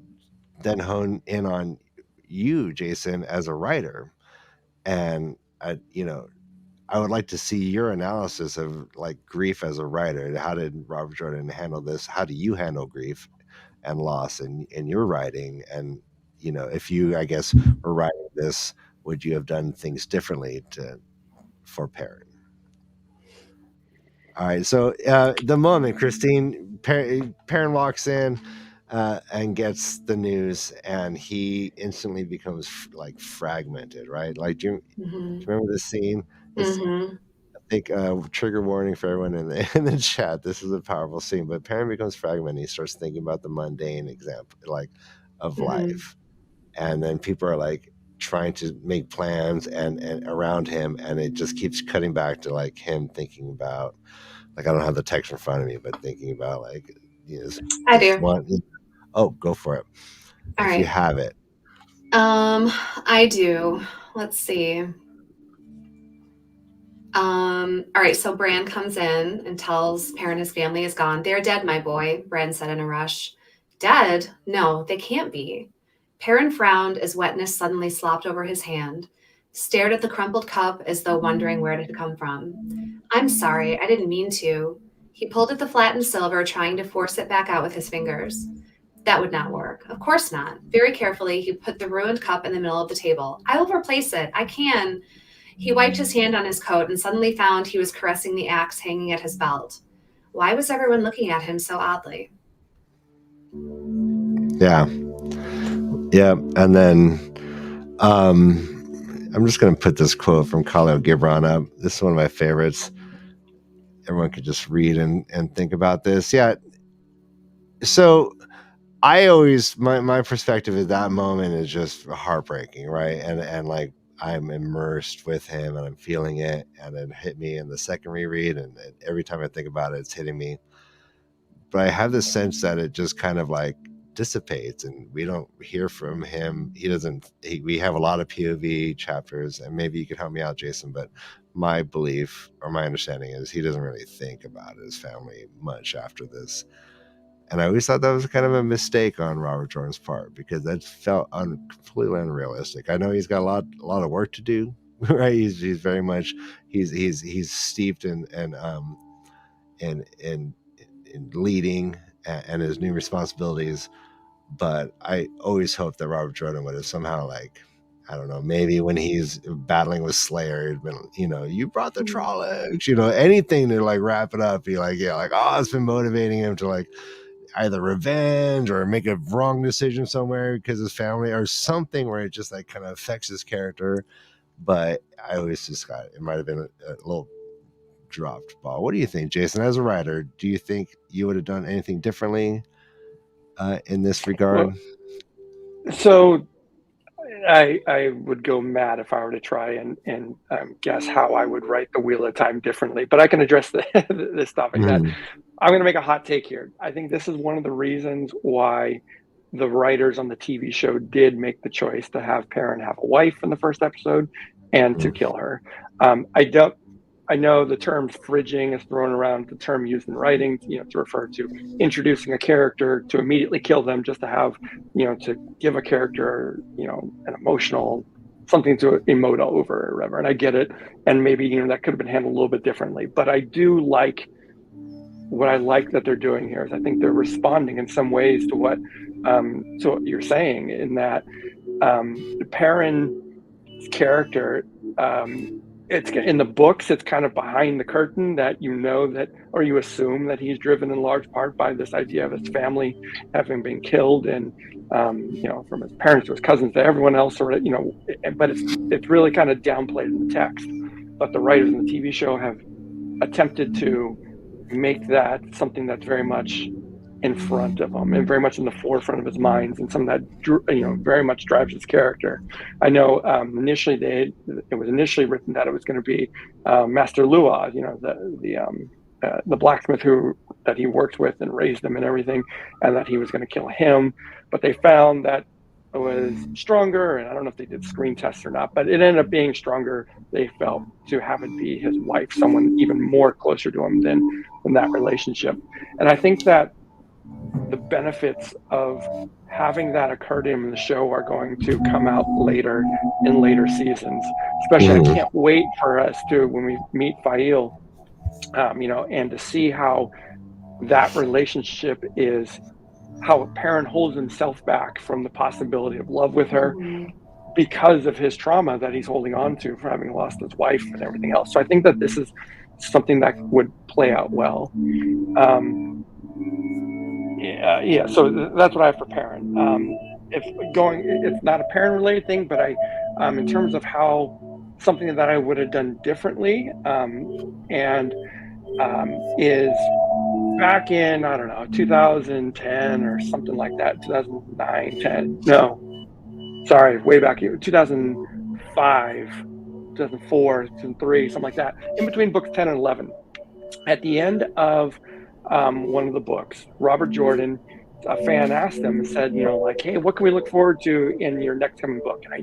then hone in on you, Jason, as a writer. And you know, I would like to see your analysis of like grief as a writer. How did Robert Jordan handle this? How do you handle grief and loss in your writing? And, you know, if you, I guess, were writing this, would you have done things differently for Perrin? All right. So the moment Christine Perrin walks in and gets the news, and he instantly becomes like fragmented, right? Like, do you remember this scene? I think trigger warning for everyone in the chat. This is a powerful scene, but Perrin becomes fragmented. He starts thinking about the mundane example, like of life, and then people are like trying to make plans and around him, and it just keeps cutting back to like him thinking about, like, I don't have the text in front of me, but thinking about like, I do. One, oh, go for it. All if right. you have it. I do. Let's see. All right, so Bran comes in and tells Perrin his family is gone. They're dead, my boy, Bran said in a rush. Dead? No, they can't be. Perrin frowned as wetness suddenly slopped over his hand, stared at the crumpled cup as though wondering where it had come from. I'm sorry, I didn't mean to. He pulled at the flattened silver, trying to force it back out with his fingers. That would not work. Of course not. Very carefully, he put the ruined cup in the middle of the table. I will replace it. I can. He wiped his hand on his coat and suddenly found he was caressing the axe hanging at his belt. Why was everyone looking at him so oddly? Yeah. And then I'm just going to put this quote from Khalil Gibran up. This is one of my favorites. Everyone could just read and think about this. Yeah. So I always, my perspective at that moment is just heartbreaking, right? And like, I'm immersed with him and I'm feeling it, and it hit me in the second reread, and every time I think about it, it's hitting me. But I have this sense that it just kind of like dissipates, and we don't hear from him. We have a lot of POV chapters, and maybe you could help me out, Jason, but my belief or my understanding is he doesn't really think about his family much after this. And I always thought that was kind of a mistake on Robert Jordan's part, because that felt completely unrealistic. I know he's got a lot of work to do, right? He's very much he's steeped in leading and his new responsibilities. But I always hoped that Robert Jordan would have somehow, like, I don't know, maybe when he's battling with Slayer, been, you brought the Trollocs, anything to like wrap it up, be like, it's been motivating him to like either revenge or make a wrong decision somewhere because his family or something, where it just like kind of affects his character. But I always just got, it might have been a little dropped ball. What do you think, Jason, as a writer? Do you think you would have done anything differently in this regard? Well, so I would go mad if I were to try and guess how I would write the Wheel of Time differently, but I can address this topic. That I'm going to make a hot take here. I think this is one of the reasons why the writers on the TV show did make the choice to have Perrin have a wife in the first episode and to kill her. I know the term fridging is thrown around, the term used in writing, to refer to introducing a character to immediately kill them, just to have, to give a character, an emotional, something to emote over or whatever. And I get it. And maybe, that could have been handled a little bit differently. But I do like, what I like that they're doing here is I think they're responding in some ways to what you're saying, in that Perrin's character, it's in the books, it's kind of behind the curtain, that or you assume that he's driven in large part by this idea of his family having been killed, and from his parents to his cousins to everyone else, but it's really kind of downplayed in the text. But the writers in the TV show have attempted to make that something that's very much in front of him and very much in the forefront of his minds, and something that very much drives his character. I know initially it was initially written that it was going to be Master Lua, the blacksmith that he worked with and raised him and everything, and that he was going to kill him. But they found that it was stronger, and I don't know if they did screen tests or not, but it ended up being stronger, they felt, to have it be his wife, someone even more closer to him than that relationship. And I think that the benefits of having that occur to him in the show are going to come out later in later seasons. Especially, I can't wait for us to, when we meet Fail, and to see how that relationship is, how Perrin holds himself back from the possibility of love with her because of his trauma that he's holding on to from having lost his wife and everything else. So I think that this is something that would play out well. So that's what I have for parent. It's not a parent related thing, but in terms of how something that I would have done differently, is back in, I don't know, 2010 or something like that, 2009, 10, no, sorry, way back, 2005, 2004, 2003, something like that, in between books 10 and 11. At the end of one of the books, Robert Jordan, a fan asked him and said, hey, what can we look forward to in your next coming book? And I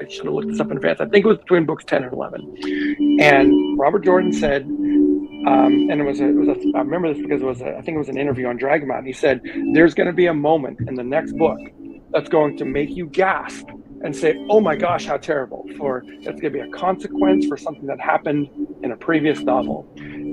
should have looked this up in advance. I think it was between books 10 and 11. And Robert Jordan said, and I remember this because I think it was an interview on Dragonmount. He said, there's going to be a moment in the next book that's going to make you gasp and say, oh my gosh, how terrible. It's going to be a consequence for something that happened in a previous novel.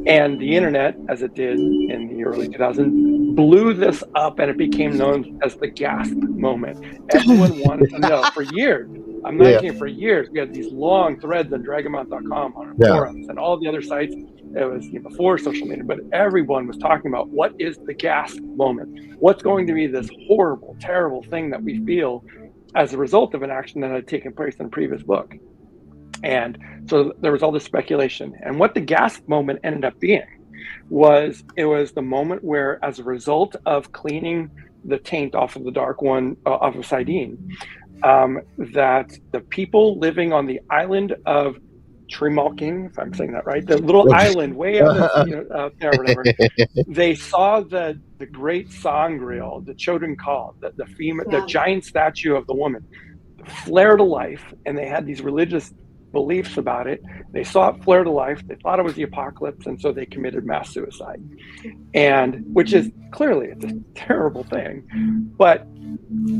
And the internet, as it did in the early 2000s, blew this up, and it became known as the gasp moment. Everyone wanted to know for years. I'm not kidding, for years. We had these long threads on Dragonmount.com, on our forums, and all the other sites. It was before social media, but everyone was talking about what is the gasp moment? What's going to be this horrible, terrible thing that we feel as a result of an action that had taken place in a previous book? And so there was all this speculation. And what the gasp moment ended up being was the moment where, as a result of cleaning the taint off of the Dark One, off of Sidene, that the people living on the island of Treemalking, if I'm saying that right, the little island way out there, whatever, they saw the great sangreal, the Choden Call, the giant statue of the woman, flare to life, and they had these religious beliefs about it. They saw it flare to life. They thought it was the apocalypse, and so they committed mass suicide. And which is clearly it's a terrible thing, but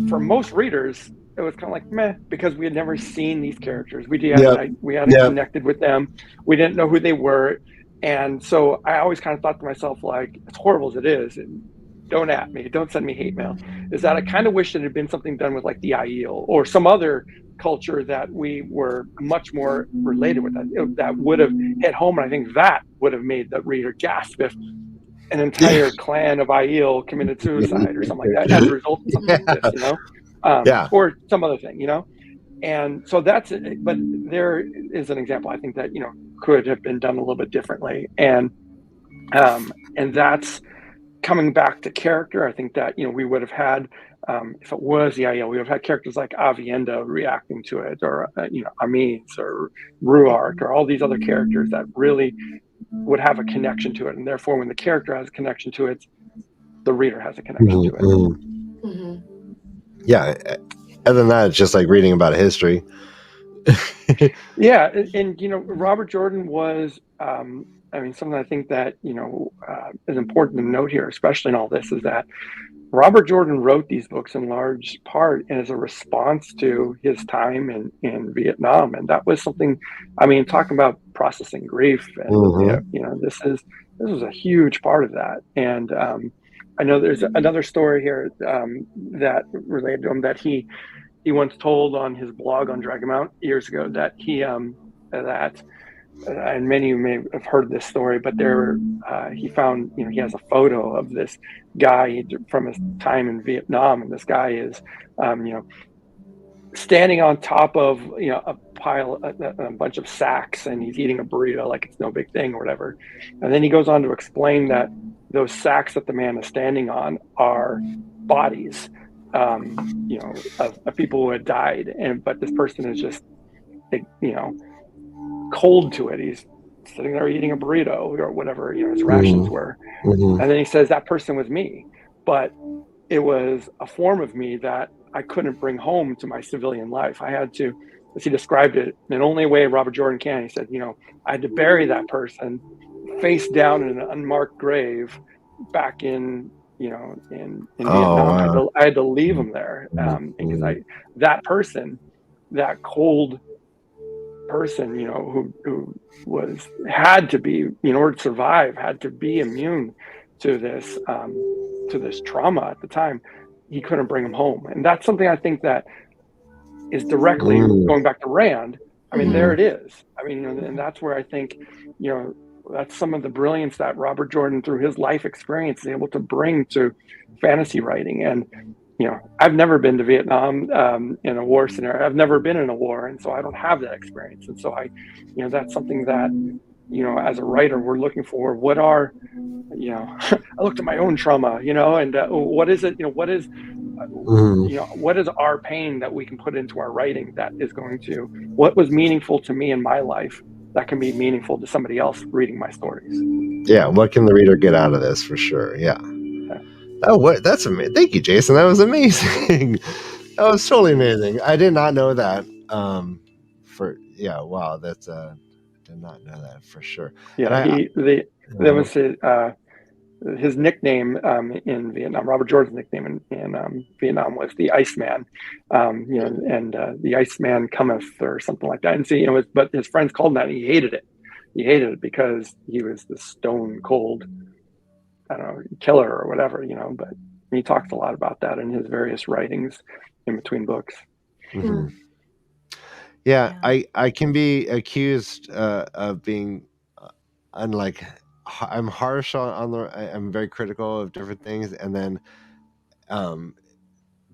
for most readers, it was kind of like meh, because we had never seen these characters. We hadn't connected with them. We didn't know who they were, and so I always kind of thought to myself, like, as horrible as it is, and don't at me, don't send me hate mail, is that I kind of wish it had been something done with like the Aiel or some other culture that we were much more related with, that would have hit home. And I think that would have made the reader gasp if an entire clan of Aiel committed suicide or something like that as a result of something like this, or some other thing, And so that's it. But there is an example, I think, that, could have been done a little bit differently. And that's coming back to character. I think that, we would have had, if it was the Aiel, we would have had characters like Avienda reacting to it, or, Amines or Ruark, or all these other characters that really would have a connection to it. And therefore, when the character has a connection to it, the reader has a connection to it. Mm-hmm. Yeah. Other than that, it's just like reading about a history. Yeah. And, Robert Jordan was, something I think that, is important to note here, especially in all this, is that Robert Jordan wrote these books in large part as a response to his time in Vietnam. And that was something, talking about processing grief, and, this was a huge part of that. And I know there's another story here that related to him that he once told on his blog on Dragonmount years ago, that and many of you may have heard this story, but he found, he has a photo of this guy from his time in Vietnam, and this guy is, standing on top of, a pile, a bunch of sacks, and he's eating a burrito like it's no big thing or whatever. And then he goes on to explain that those sacks that the man is standing on are bodies, of people who had died, but this person is just, cold to it. He's sitting there eating a burrito or whatever, his rations were. And then he says, that person was me, but it was a form of me that I couldn't bring home to my civilian life. I had to, as he described it, in the only way Robert Jordan can, he said, I had to bury that person face down in an unmarked grave back in Vietnam. Wow. I had to leave him there, because that person, that cold person, who had to be, in order to survive, had to be immune to this trauma at the time. He couldn't bring him home, and that's something I think that is directly going back to Rand. There it is. And that's where I think, that's some of the brilliance that Robert Jordan, through his life experience, is able to bring to fantasy writing. And I've never been to Vietnam in a war scenario. I've never been in a war, and so I don't have that experience. And so that's something that as a writer, we're looking for. What are I looked at my own trauma, and what is it? What is what is our pain that we can put into our writing that is going to, what was meaningful to me in my life that can be meaningful to somebody else reading my stories? Yeah, what can the reader get out of this, for sure? Yeah. Oh, that's amazing! Thank you, Jason. That was amazing. That was totally amazing. I did not know that. Wow, that's did not know that for sure. Yeah, that was his nickname in Vietnam. Robert Jordan's nickname in Vietnam was the Iceman, and the Iceman cometh, or something like that. And but his friends called him that, and he hated it. He hated it because he was the stone cold, I don't know, killer or whatever, but he talks a lot about that in his various writings in between books. Mm-hmm. Yeah, I can be accused of being unlike. I'm harsh I'm very critical of different things, and then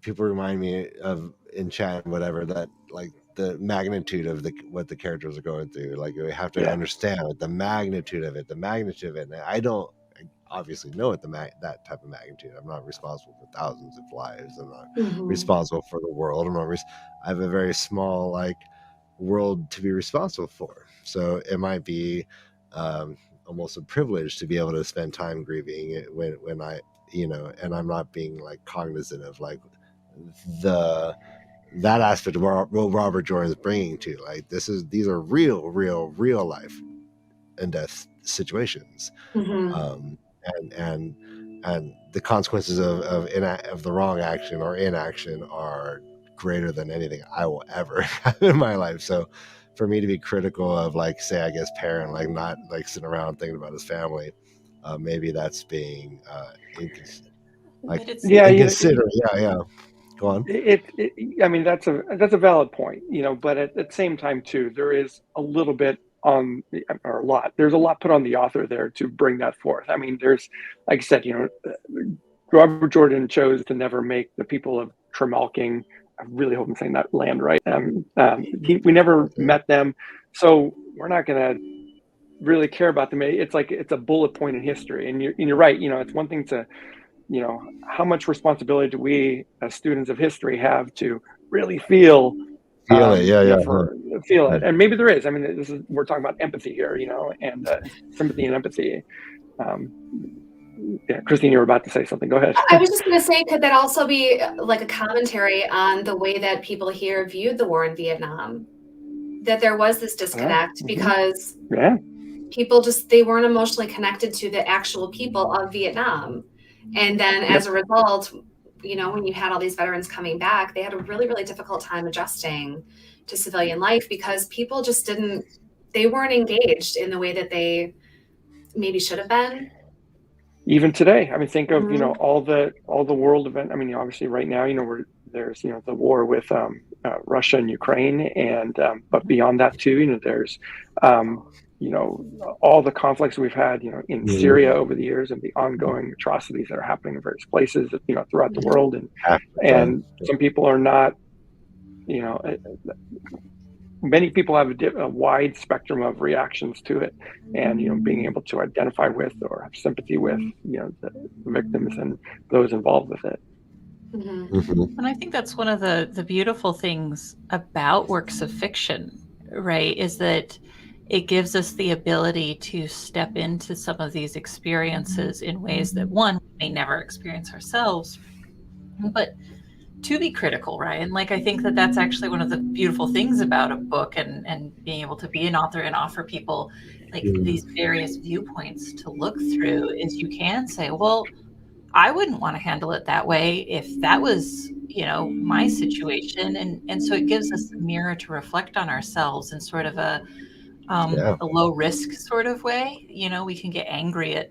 people remind me of in chat and whatever that like the magnitude of what the characters are going through. Like we have to understand the magnitude of it. And I don't obviously know what that type of magnitude. I'm not responsible for thousands of lives. I'm not responsible for the world. I have a very small world to be responsible for. So it might be almost a privilege to be able to spend time grieving when I and I'm not being cognizant of that aspect of what Robert Jordan is bringing to these are real life and death situations. And the consequences of the wrong action or inaction are greater than anything I will ever have in my life. So for me to be critical of say, I guess, parent, not sitting around thinking about his family, maybe that's being inconsiderate. Yeah. Go on. I mean, that's a valid point, but at the same time too, there is a little bit there's a lot put on the author there to bring that forth. I mean, there's, like I said, Robert Jordan chose to never make the people of Tremalking, I really hope I'm saying that land right. We never met them, so we're not going to really care about them. It's it's a bullet point in history, and you're right. It's one thing to, how much responsibility do we as students of history have to really feel it? Feel it, and maybe there is. I mean, we're talking about empathy here, and sympathy and empathy. Christine, you were about to say something. Go ahead. I was just going to say, could that also be a commentary on the way that people here viewed the war in Vietnam? That there was this disconnect because people they weren't emotionally connected to the actual people of Vietnam. And then as a result, when you had all these veterans coming back, they had a really, really difficult time adjusting to civilian life because people just they weren't engaged in the way that they maybe should have been. Even today, I mean, think of all the world event. I mean, obviously, right now, there's the war with Russia and Ukraine, and but beyond that too, there's all the conflicts we've had, in Syria over the years, and the ongoing atrocities that are happening in various places, throughout the world, and some people are not, many people have a wide spectrum of reactions to it, and being able to identify with or have sympathy with the victims and those involved with it. And I think that's one of the beautiful things about works of fiction, right, is that it gives us the ability to step into some of these experiences in ways that we may never experience ourselves, but to be critical, right? And I think that that's actually one of the beautiful things about a book and being able to be an author and offer people these various viewpoints to look through is you can say, well, I wouldn't want to handle it that way if that was, my situation. And so it gives us a mirror to reflect on ourselves in sort of a low risk sort of way. We can get angry at,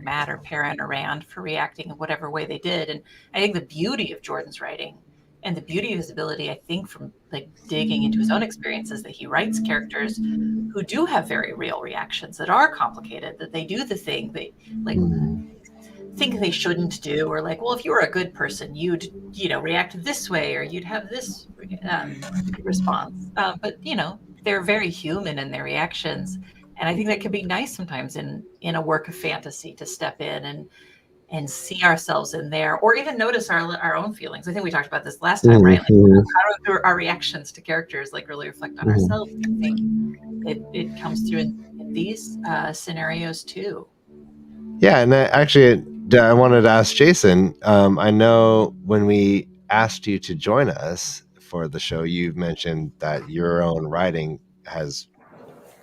Matt or Parent or Rand for reacting in whatever way they did. And I think the beauty of Jordan's writing And the beauty of his ability, I think, from like digging into his own experiences, that he writes characters who do have very real reactions that are complicated, that they do the thing they like think they shouldn't do, or like, well, if you were a good person, you'd, you know, react this way, or you'd have this response. But, you know, they're very human in their reactions. And I think that can be nice sometimes in a work of fantasy to step in and see ourselves in there, or even notice our own feelings. I think we talked about this last time, right? Like, how do our reactions to characters like really reflect on ourselves? I think it comes through in these scenarios too. Yeah, and I wanted to ask Jason. I know when we asked you to join us for the show, you mentioned that your own writing has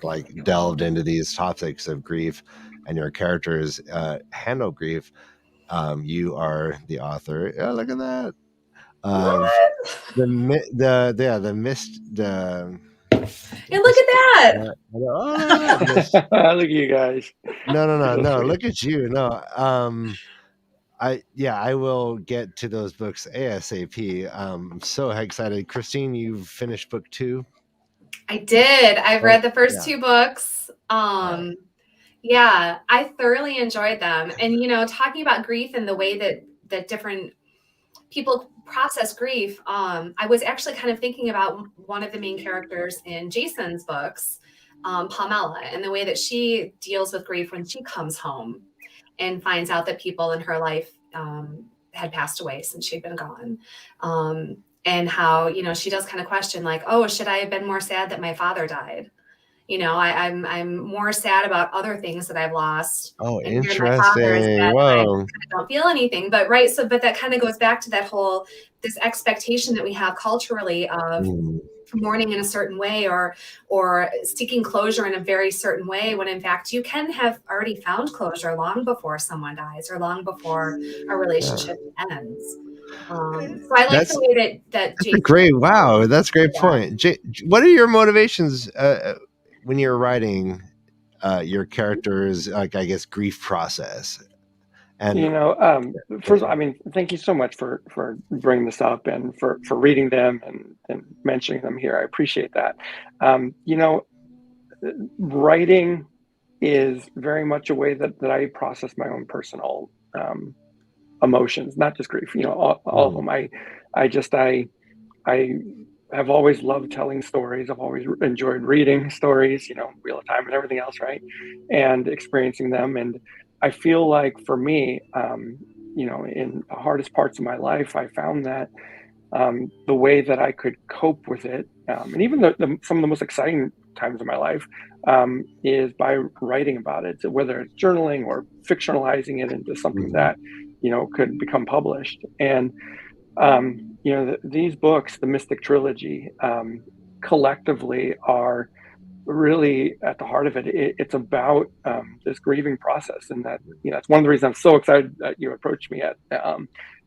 like delved into these topics of grief, and your characters handle grief. You are the author. Oh, look at that. Hey, look at that. Look at you guys. No. Look at you. No. I will get to those books ASAP. I'm so excited. Christine, you've finished book 2? I did. I've read the first 2 books. Yeah, I thoroughly enjoyed them. And, you know, talking about grief and the way that different people process grief, I was actually kind of thinking about one of the main characters in Jason's books, Pamela, and the way that she deals with grief when she comes home and finds out that people in her life had passed away since she'd been gone. And how, you know, she does kind of question like, oh, should I have been more sad that my father died? You know, I'm more sad about other things that I've lost. Oh, and interesting. my father is dead, Whoa. I don't feel anything. But right, so but that kind of goes back to that whole this expectation that we have culturally of mourning in a certain way or seeking closure in a very certain way, when in fact you can have already found closure long before someone dies or long before a relationship ends. So I like the way that Jason, great. Wow, that's a great point. What are your motivations when you're writing your characters, like, I guess, grief process? And you know, first of all, I mean, thank you so much for bringing this up and for reading them and mentioning them here. I appreciate that. You know, writing is very much a way that I process my own personal emotions, not just grief. You know, all of them. I have always loved telling stories. I've always enjoyed reading stories, you know, real time and everything else, right? And experiencing them. And I feel like for me, you know, in the hardest parts of my life, I found that the way that I could cope with it, and even some of the most exciting times of my life, is by writing about it. So whether it's journaling or fictionalizing it into something that, you know, could become published. And you know, these books, the Mystic Trilogy, collectively are really at the heart of it. It's about this grieving process, and that, you know, it's one of the reasons I'm so excited that you approached me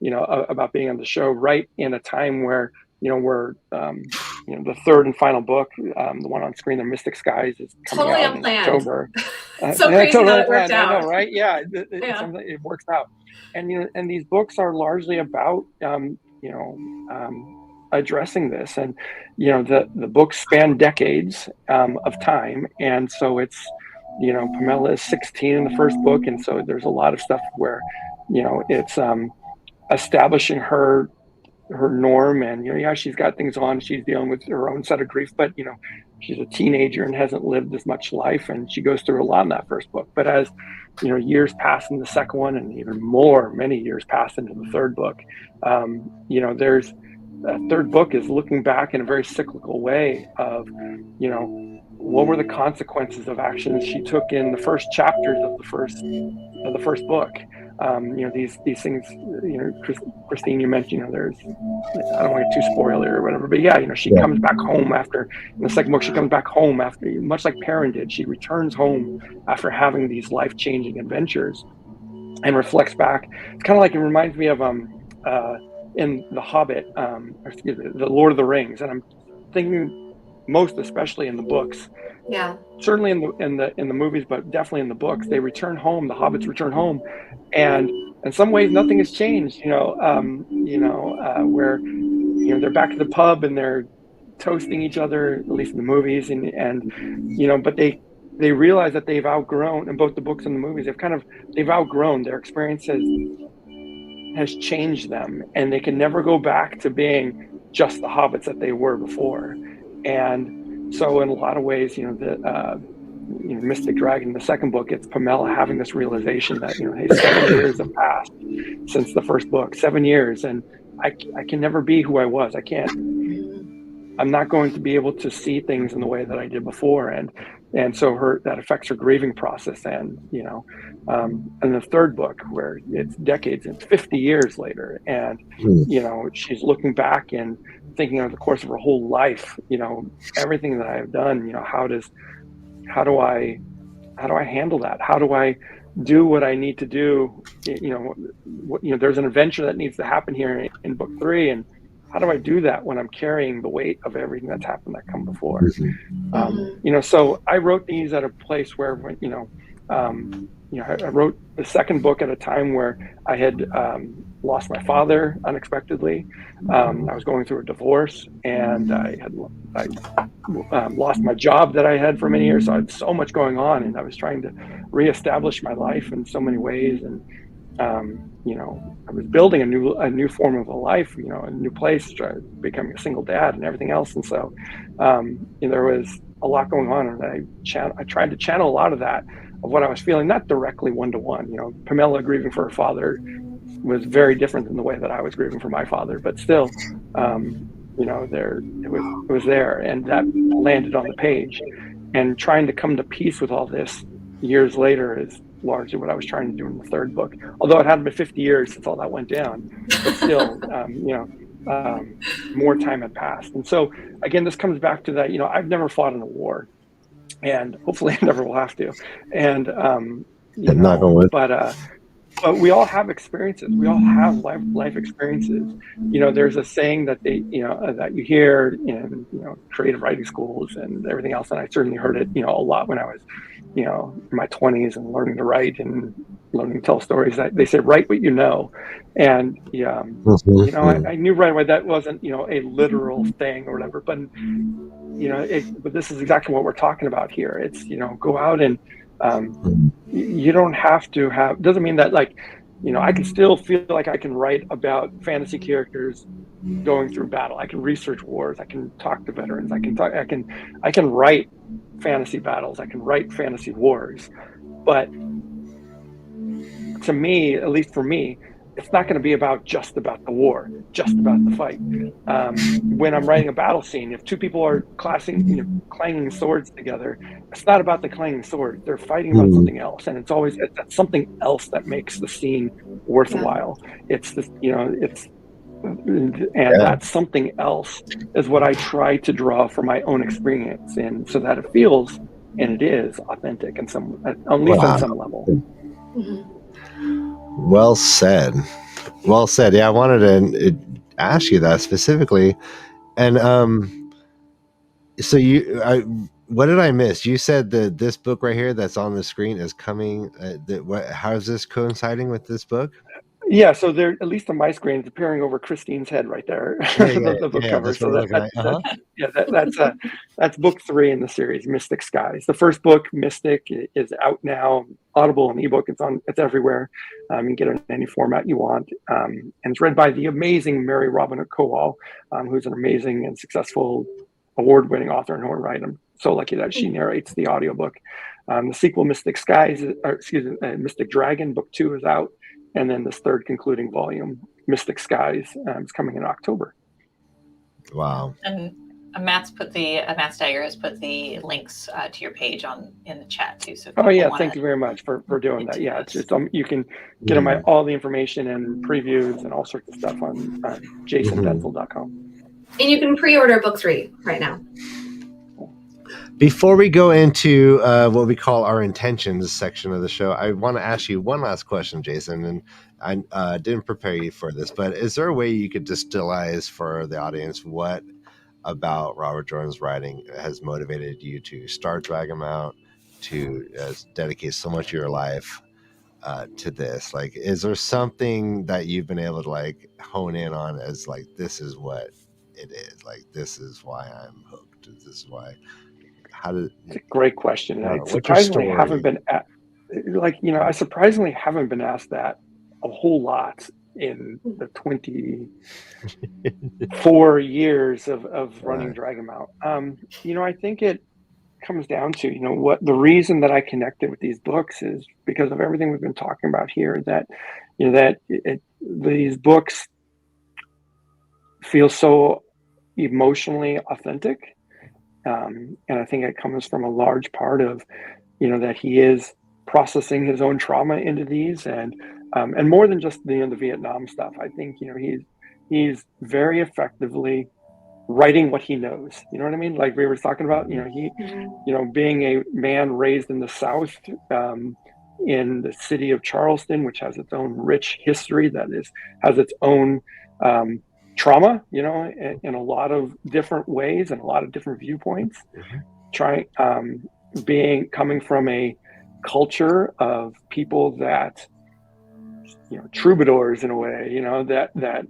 you know, about being on the show right in a time where, you know, we're you know, the third and final book, the one on screen, The Mystic Skies, is coming out in October. So crazy how it worked out. I know, right? Yeah, it works out. And, you know, and these books are largely about you know, addressing this. And, you know, the books span decades of time. And so it's, you know, Pamela is 16 in the first book. And so there's a lot of stuff where, you know, it's establishing her norm, and, you know, yeah, she's got things on, she's dealing with her own set of grief, but, you know, she's a teenager and hasn't lived as much life, and she goes through a lot in that first book. But as, you know, years pass in the second one, and even more, many years pass into the third book, you know, there's that third book is looking back in a very cyclical way of, you know, what were the consequences of actions she took in the first chapters of the first book. You know, these things, you know, Christine, you mentioned, you know, there's, I don't want to get too spoiler or whatever, but yeah, you know, she comes back home after, in the second book, she comes back home after, much like Perrin did, she returns home after having these life-changing adventures and reflects back. It's kind of like, it reminds me of in The Hobbit, or excuse me, The Lord of the Rings, and I'm thinking most especially in the books. Yeah. Certainly in the movies, but definitely in the books, they return home. The hobbits return home, and in some ways, nothing has changed. You know, where they're back at the pub and they're toasting each other, at least in the movies, and but they realize that they've outgrown, in both the books and the movies, they've outgrown, their experiences has changed them, and they can never go back to being just the hobbits that they were before. And so in a lot of ways, Mystic Dragon, the second book, it's Pamela having this realization that, hey, 7 years have passed since the first book, 7 years, and I can never be who I was. I'm not going to be able to see things in the way that I did before. And so that affects her grieving process. And, and the third book, where it's decades and 50 years later, and, she's looking back and thinking of the course of her whole life, everything that I have done, how do I handle that? How do I do what I need to do? There's an adventure that needs to happen here in book 3, and how do I do that when I'm carrying the weight of everything that's happened that come before? So I wrote these at a place where, I wrote the second book at a time where I had lost my father unexpectedly. I was going through a divorce, and I lost my job that I had for many years. So I had so much going on, and I was trying to reestablish my life in so many ways. And I was building a new form of a life, a new place, becoming a single dad and everything else. And so there was a lot going on, and I tried to channel a lot of that, of what I was feeling, not directly one-to-one. Pamela grieving for her father was very different than the way that I was grieving for my father, but still, it was there, and that landed on the page. And trying to come to peace with all this years later is largely what I was trying to do in the third book. Although it hadn't been 50 years since all that went down, but still, more time had passed. And so again, this comes back to that, I've never fought in a war, and hopefully I never will have to. And, but we all have experiences. We all have life experiences. There's a saying that that you hear in, creative writing schools and everything else. And I certainly heard it, a lot when I was, in my 20s and learning to write and learning to tell stories. They say, write what you know. And, I knew right away that wasn't, a literal thing or whatever, but, but this is exactly what we're talking about here. It's, go out and, you don't have to doesn't mean that, I can still feel like I can write about fantasy characters going through battle. I can research wars. I can talk to veterans. I can write fantasy battles. I can write fantasy wars. But to me, at least for me, it's not going to be just about the war, just about the fight. When I'm writing a battle scene, if two people are clanging swords together, it's not about the clanging sword. They're fighting about something else, and it's always something else that makes the scene worthwhile. It's this, that something else is what I try to draw from my own experience, and so that it feels, and it is authentic, and at least on some level. Well said. Yeah, I wanted to ask you that specifically. And so what did I miss? You said that this book right here that's on the screen is coming. How is this coinciding with this book? Yeah, so there, at least on my screen, it's appearing over Christine's head right there. The book cover. So that's book 3 in the series, Mystic Skies. The first book, Mystic, is out now, Audible and ebook. It's everywhere. You can get it in any format you want, and it's read by the amazing Mary Robinette Kowal, who's an amazing and successful award-winning author in her own right. I'm so lucky that she narrates the audiobook. The sequel, Mystic Dragon, book 2 is out. And then this third concluding volume, Mystic Skies, is coming in October. Wow. And MaTsDaGger has put the links to your page in the chat too. So thank you very much for doing that. Yeah, it's just you can get them all the information and previews and all sorts of stuff on JasonManzel.com. And you can pre-order book 3 right now. Before we go into what we call our intentions section of the show, I want to ask you one last question, Jason. And I didn't prepare you for this, but is there a way you could distillize for the audience what about Robert Jordan's writing has motivated you to start Dragonmount, to dedicate so much of your life to this? Is there something that you've been able to hone in on as this is what it is? Like, this is why I'm hooked. This is why. It's a great question. I what's your surprisingly story? haven't been I surprisingly haven't been asked that a whole lot in the 24 years of running Dragonmount. I think it comes down to, what the reason that I connected with these books is because of everything we've been talking about here, that, these books feel so emotionally authentic. And I think it comes from a large part of, that he is processing his own trauma into these, and more than just the Vietnam stuff. I think, he's very effectively writing what he knows. You know what I mean? Like we were talking about, he, being a man raised in the South, in the city of Charleston, which has its own rich history, has its own trauma, in a lot of different ways and a lot of different viewpoints. Coming from a culture of people that, troubadours in a way, that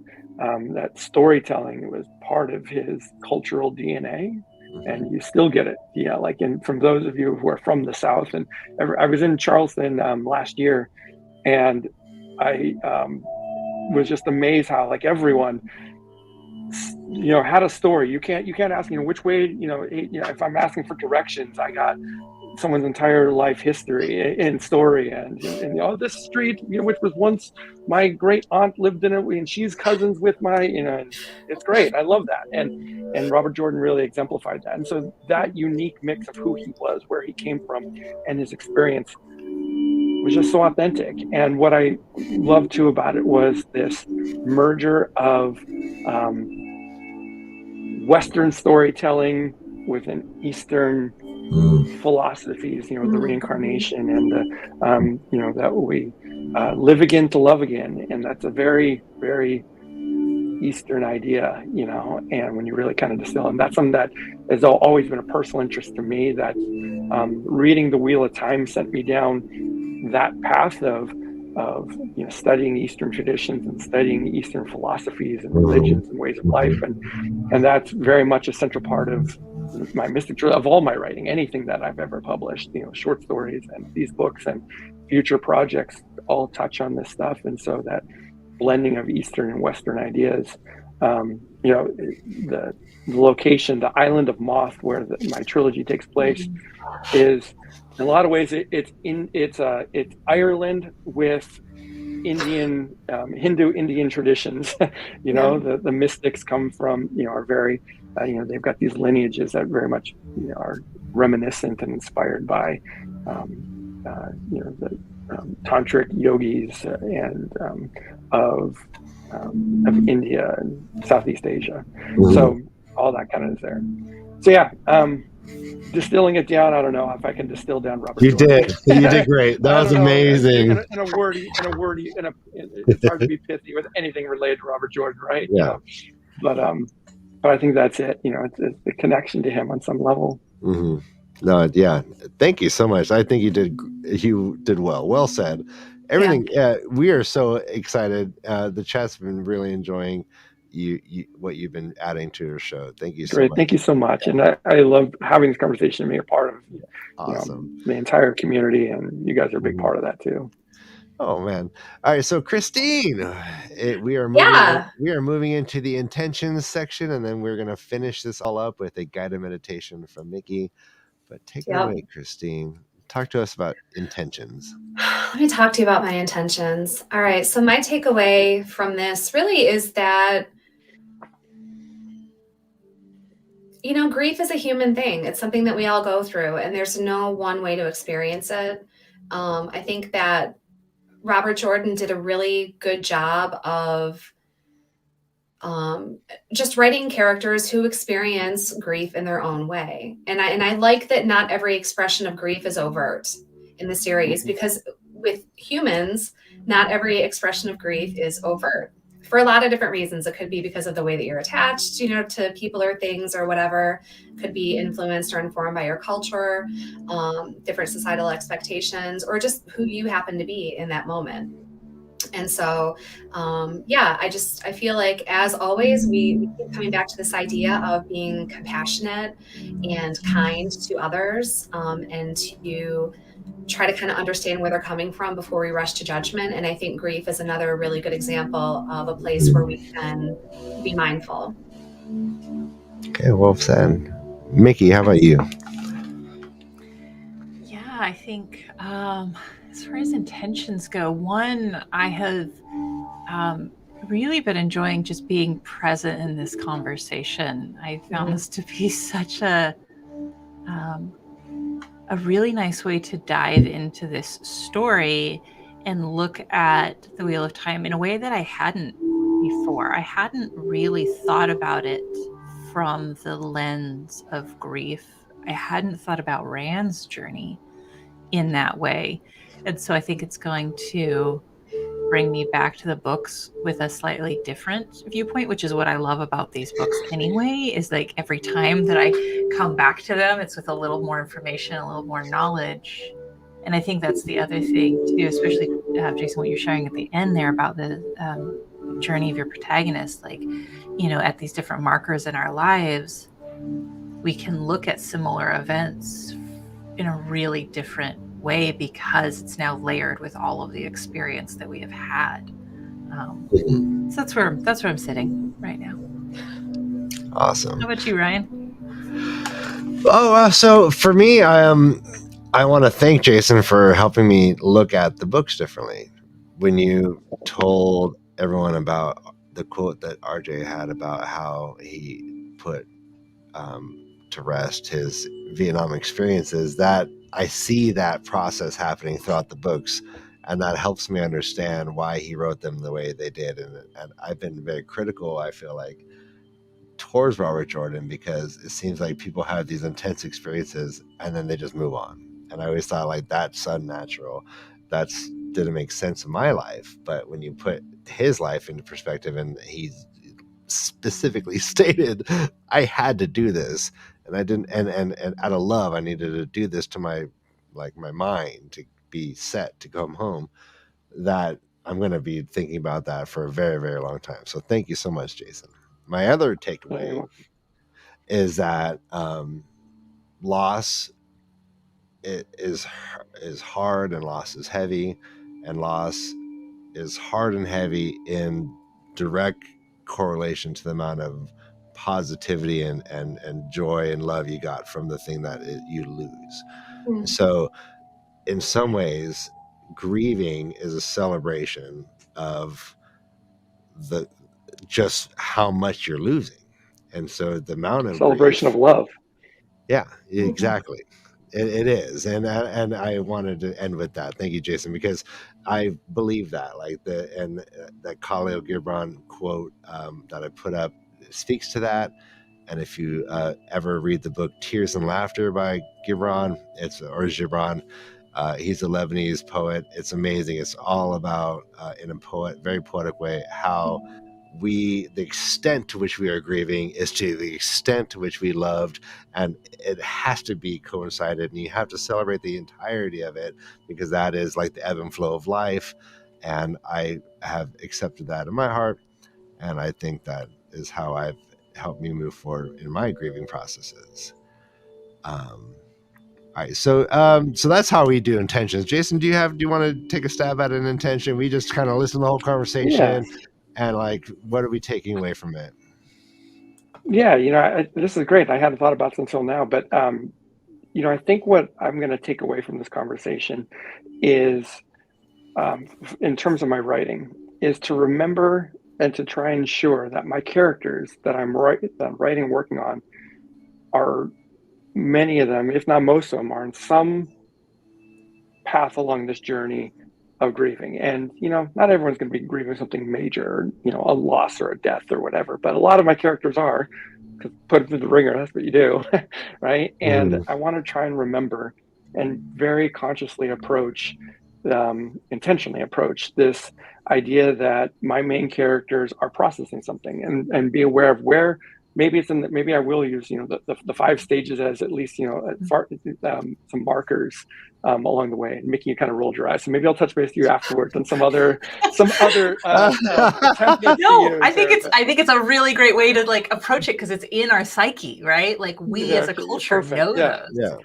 storytelling was part of his cultural DNA, and you still get it. From those of you who are from the South, and I was in Charleston last year, and I was just amazed how everyone had a story. You can't ask which way, if I'm asking for directions, I got someone's entire life history and story, and this street, which was once my great aunt lived in it, and she's cousins with my, and it's great. I love that, and Robert Jordan really exemplified that. And so that unique mix of who he was, where he came from, and his experience was just so authentic. And what I loved too about it was this merger of Western storytelling with an Eastern philosophies, the reincarnation, and the that we live again to love again, and that's a very, very Eastern idea, and when you really kind of distill, and that's something that has always been a personal interest to me, that reading The Wheel of Time sent me down that path of studying Eastern traditions and studying Eastern philosophies and religions and ways of life, and that's very much a central part of my mystic, of all my writing. Anything that I've ever published, short stories and these books and future projects all touch on this stuff. And so that blending of Eastern and Western ideas, the location, the island of Moth, where my trilogy takes place, is in a lot of ways it's Ireland with Indian, Hindu Indian traditions. The mystics come from, are very, they've got these lineages that very much, are reminiscent and inspired by, the tantric yogis and of India and Southeast Asia. So all that kind of is there. So yeah, distilling it down, I don't know if I can distill down Robert. You did great. That was amazing. In a wordy, it's hard to be pithy with anything related to Robert Jordan, right? Yeah. But I think that's it. It's the connection to him on some level. Mm-hmm. No, yeah. Thank you so much. I think you did well. Well said. Everything. Yeah. We are so excited. The chat's been really enjoying what you've been adding to your show. Thank you so much. Thank you so much. And I love having this conversation and being a part of awesome. The entire community, and you guys are a big part of that too. Oh man. All right. So Christine, we are moving into the intentions section, and then we're going to finish this all up with a guided meditation from Miki. But take it away, Christine. Talk to us about intentions. Let me talk to you about my intentions. All right. So my takeaway from this really is that, grief is a human thing. It's something that we all go through, and there's no one way to experience it. I think that Robert Jordan did a really good job of just writing characters who experience grief in their own way. And I like that not every expression of grief is overt in the series, because with humans, not every expression of grief is overt for a lot of different reasons. It could be because of the way that you're attached, to people or things or whatever. Could be influenced or informed by your culture, different societal expectations, or just who you happen to be in that moment. And so, I feel like, as always, we keep coming back to this idea of being compassionate and kind to others, and to try to kind of understand where they're coming from before we rush to judgment. And I think grief is another really good example of a place where we can be mindful. Okay, well said. Miki, how about you? Yeah, I think as far as intentions go, one, I have really been enjoying just being present in this conversation. I found this to be such a really nice way to dive into this story and look at the Wheel of Time in a way that I hadn't before. I hadn't really thought about it from the lens of grief. I hadn't thought about Rand's journey in that way. And so I think it's going to bring me back to the books with a slightly different viewpoint, which is what I love about these books anyway, is like every time that I come back to them, it's with a little more information, a little more knowledge. And I think that's the other thing too, especially Jason, what you're sharing at the end there about the journey of your protagonist, like, you know, at these different markers in our lives, we can look at similar events in a really different way because it's now layered with all of the experience that we have had. So that's where I'm sitting right now. Awesome. How about you, Ryan? So for me, I want to thank Jason for helping me look at the books differently. When you told everyone about the quote that RJ had about how he put to rest his Vietnam experiences, that I see that process happening throughout the books, and that helps me understand why he wrote them the way they did. And I've been very critical, I feel like, towards Robert Jordan, because it seems like people have these intense experiences and then they just move on. And I always thought, like, that's unnatural. That didn't make sense in my life. But when you put his life into perspective, and he's specifically stated, I had to do this, and I didn't, and out of love, I needed to do this to my mind to be set to come home, that I'm going to be thinking about that for a very, very long time. So thank you so much, Jason. My other takeaway is that loss is hard, and loss is heavy, and loss is hard and heavy in direct correlation to the amount of positivity and joy and love you got from the thing that you lose. So in some ways, grieving is a celebration of just how much you're losing. And so the amount of celebration grief, of love. Yeah, exactly. It is, and I wanted to end with that. Thank you, Jason, because I believe that, like, that Khalil Gibran quote that I put up speaks to that. And if you ever read the book Tears and Laughter by Gibran, Gibran, he's a Lebanese poet. It's amazing. It's all about, in a very poetic way, how the extent to which we are grieving is to the extent to which we loved, and it has to be coincided, and you have to celebrate the entirety of it, because that is like the ebb and flow of life. And I have accepted that in my heart, and I think that is how I've helped me move forward in my grieving processes. All right, so that's how we do intentions. Jason, do you want to take a stab at an intention? We just kind of listen to the whole conversation, and like, what are we taking away from it? Yeah, this is great. I hadn't thought about this until now, but I think what I'm going to take away from this conversation is, in terms of my writing, is to remember and to try and ensure that my characters that I'm writing, working on, are, many of them, if not most of them, are in some path along this journey of grieving. And, not everyone's going to be grieving something major, a loss or a death or whatever, but a lot of my characters are, because put it through the ringer, that's what you do, right? And I want to try and remember and very consciously intentionally approach this idea that my main characters are processing something, and be aware of where maybe maybe I will use, the 5 stages as at least, some markers along the way. And Miki, you kind of rolled your eyes, so maybe I'll touch base with you afterwards on some other templates. No, I think it's a really great way to like approach it, because it's in our psyche, right? Like we as a culture know those.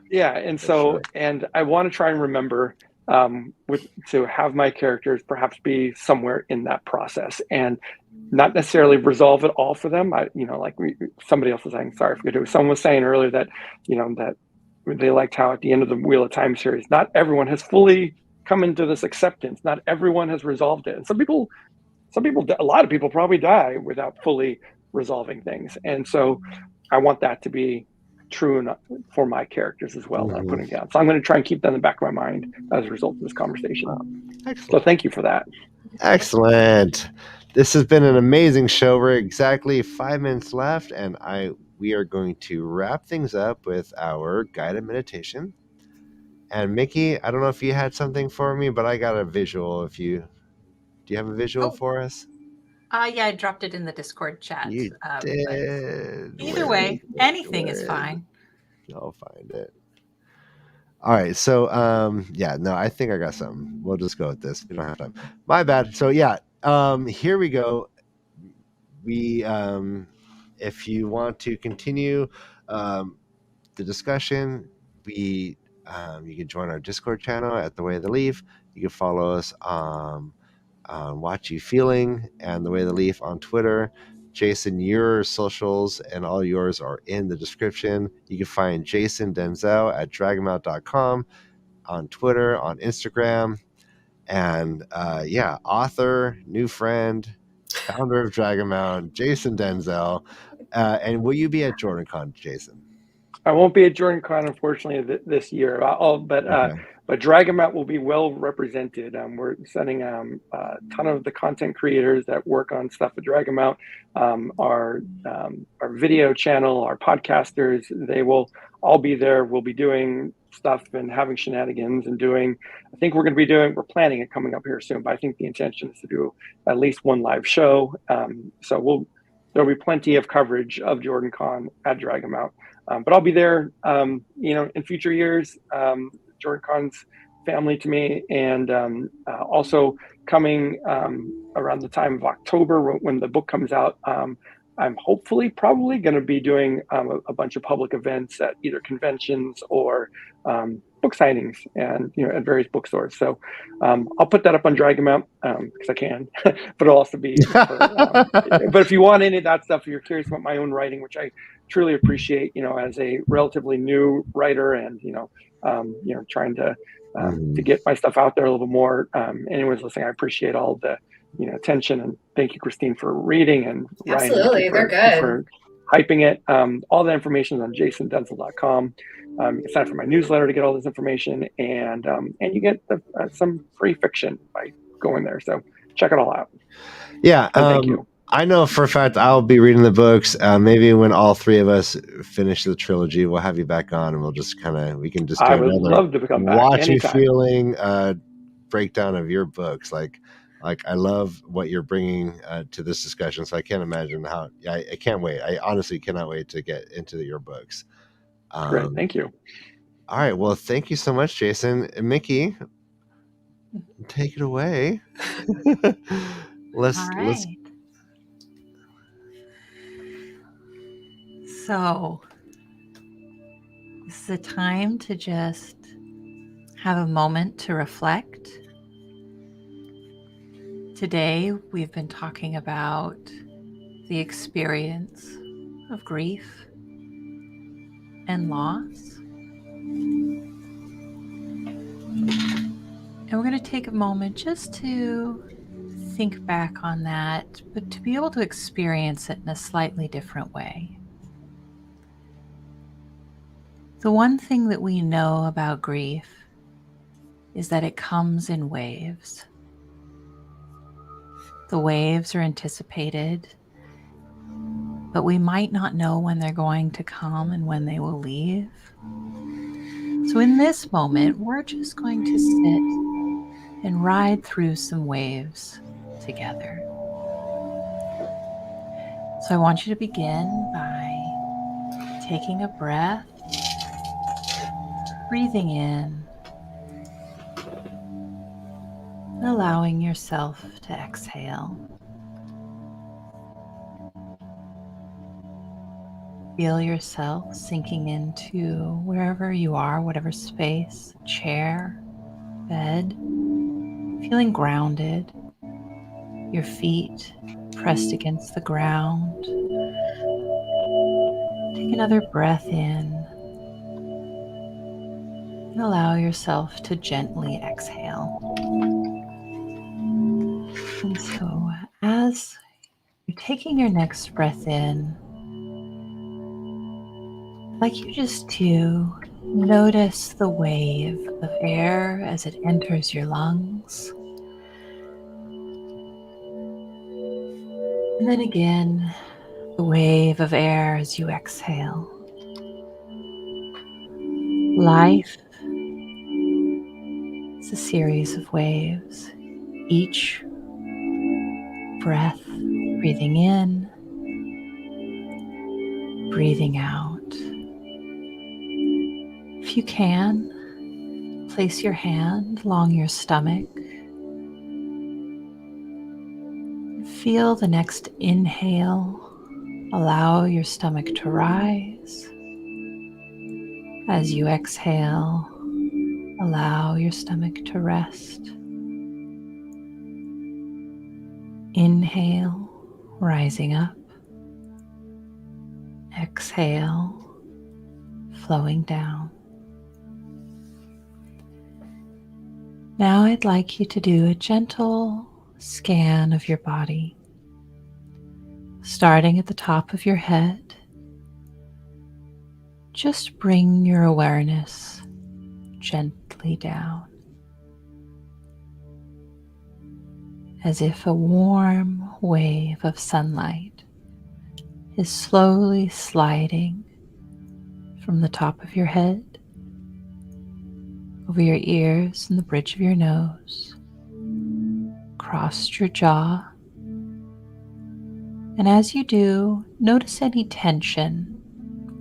Yeah. And so, and I want to try and remember to have my characters perhaps be somewhere in that process, and not necessarily resolve it all for them. Somebody else was saying, sorry, I forget who, someone was saying earlier that, that they liked how at the end of the Wheel of Time series, not everyone has fully come into this acceptance. Not everyone has resolved it. And a lot of people probably die without fully resolving things. And so I want that to be true for my characters as well, that I'm putting down. So I'm going to try and keep that in the back of my mind as a result of this conversation. So thank you for that. Excellent. This has been an amazing show. We're exactly 5 minutes left, and we are going to wrap things up with our guided meditation. And Miki, I don't know if you had something for me, but I got a visual. Do you have a visual for us? Yeah, I dropped it in the Discord chat. You did. Either way, anything is fine. I'll find it. All right. So, I think I got something. We'll just go with this. We don't have time. My bad. So, here we go. We, if you want to continue the discussion, you can join our Discord channel at The Way of the Leaf. You can follow us on WoT You Feeling and The Way of the Leaf on Twitter. Jason, your socials and all yours are in the description. You can find Jason Denzel at Dragonmount.com, on Twitter, on Instagram, and author, new friend, founder of Dragonmount, Jason Denzel. And will you be at JordanCon, Jason? I won't be at JordanCon, unfortunately, this year. But Dragonmount will be well represented. We're sending a ton of the content creators that work on stuff at Dragonmount, our video channel, our podcasters. They will all be there. We'll be doing stuff and having shenanigans and we're planning it coming up here soon, but I think the intention is to do at least one live show. So there'll be plenty of coverage of JordanCon at Dragonmount. But I'll be there, in future years. JordanCon's family to me, and also coming around the time of October when the book comes out. I'm probably going to be doing a bunch of public events at either conventions or book signings, and at various bookstores. So I'll put that up on Dragonmount because I can, but it'll also be. But if you want any of that stuff, if you're curious about my own writing, which I truly appreciate, as a relatively new writer, and trying to get my stuff out there a little bit more. Anyone's listening, I appreciate all the attention, and thank you, Christine, for reading, and absolutely, Ryan, they're good for hyping it. All the information is on jasondenzel.com. You can sign up for my newsletter to get all this information, and you get some free fiction by going there. So check it all out. Yeah, thank you. I know for a fact I'll be reading the books. Maybe when all three of us finish the trilogy, we'll have you back on, and we'll just we can just do I would love to come back. WoT You Feeling breakdown of your books. Like I love what you're bringing to this discussion. So I can't imagine how. I can't wait. I honestly cannot wait to get into your books. Great, thank you. All right, well, thank you so much, Jason. And Miki, take it away. Let's. So this is a time to just have a moment to reflect. Today, we've been talking about the experience of grief and loss. And we're going to take a moment just to think back on that, but to be able to experience it in a slightly different way. The one thing that we know about grief is that it comes in waves. The waves are anticipated, but we might not know when they're going to come and when they will leave. So in this moment, we're just going to sit and ride through some waves together. So I want you to begin by taking a breath, breathing in, and allowing yourself to exhale. Feel yourself sinking into wherever you are, whatever space, chair, bed, feeling grounded, your feet pressed against the ground. Take another breath in and allow yourself to gently exhale. And so as you're taking your next breath in, I'd like you just to notice the wave of air as it enters your lungs. And then again, the wave of air as you exhale. Life is a series of waves, each breath breathing in, breathing out. If you can, place your hand along your stomach. Feel the next inhale. Allow your stomach to rise. As you exhale, allow your stomach to rest. Inhale, rising up. Exhale, flowing down. Now I'd like you to do a gentle scan of your body, starting at the top of your head. Just bring your awareness gently down, as if a warm wave of sunlight is slowly sliding from the top of your head, over your ears and the bridge of your nose, across your jaw. And as you do, notice any tension,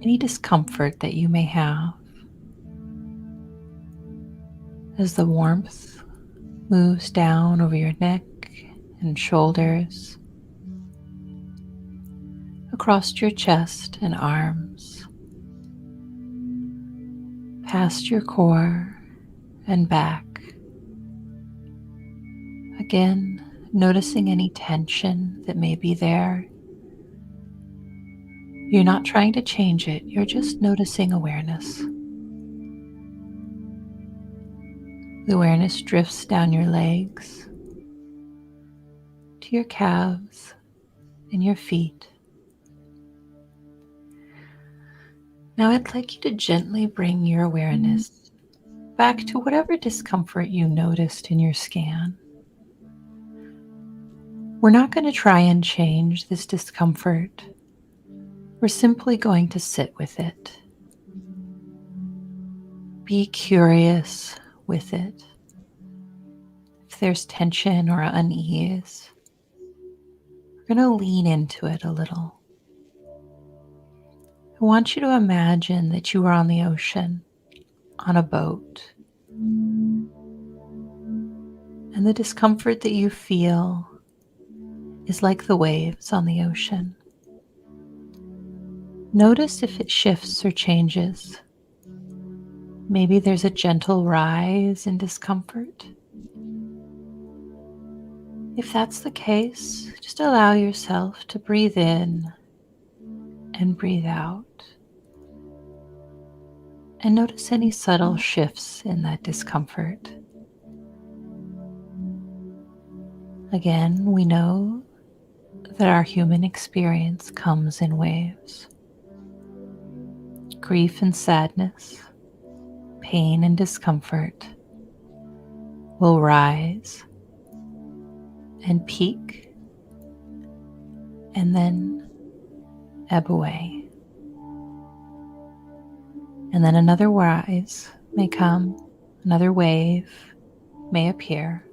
any discomfort that you may have. As the warmth moves down over your neck and shoulders, across your chest and arms, past your core and back. Again, noticing any tension that may be there. You're not trying to change it, you're just noticing awareness. The awareness drifts down your legs, to your calves and your feet. Now I'd like you to gently bring your awareness back to whatever discomfort you noticed in your scan. We're not going to try and change this discomfort. We're simply going to sit with it. Be curious with it. If there's tension or unease, we're going to lean into it a little. I want you to imagine that you are on the ocean, on a boat. And the discomfort that you feel is like the waves on the ocean. Notice if it shifts or changes. Maybe there's a gentle rise in discomfort. If that's the case, just allow yourself to breathe in and breathe out. And notice any subtle shifts in that discomfort. Again, we know that our human experience comes in waves. Grief and sadness, pain and discomfort will rise and peak and then ebb away. And then another rise may come, another wave may appear.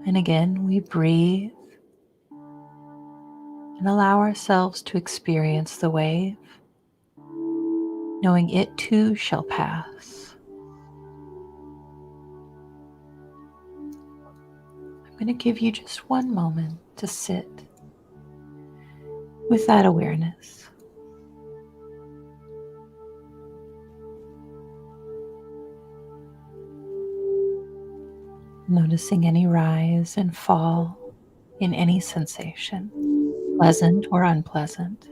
And again, we breathe and allow ourselves to experience the wave, knowing it too shall pass. I'm going to give you just one moment to sit with that awareness. Noticing any rise and fall in any sensation, pleasant or unpleasant.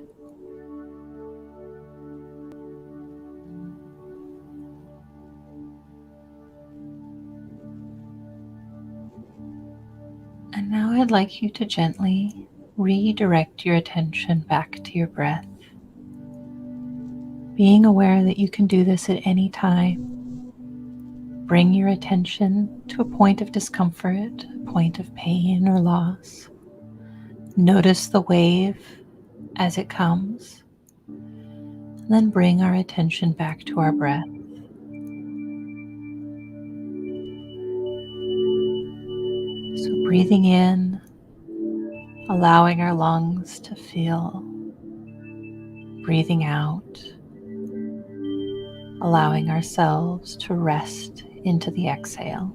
And now I'd like you to gently redirect your attention back to your breath, being aware that you can do this at any time. Bring your attention to a point of discomfort, a point of pain or loss. Notice the wave as it comes, and then bring our attention back to our breath. So breathing in, allowing our lungs to fill. Breathing out, allowing ourselves to rest into the exhale.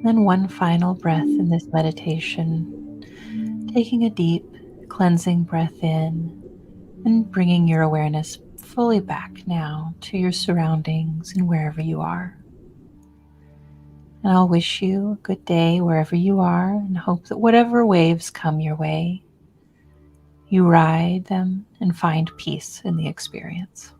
Then one final breath in this meditation, taking a deep cleansing breath in and bringing your awareness fully back now to your surroundings and wherever you are. And I'll wish you a good day wherever you are and hope that whatever waves come your way, you ride them and find peace in the experience.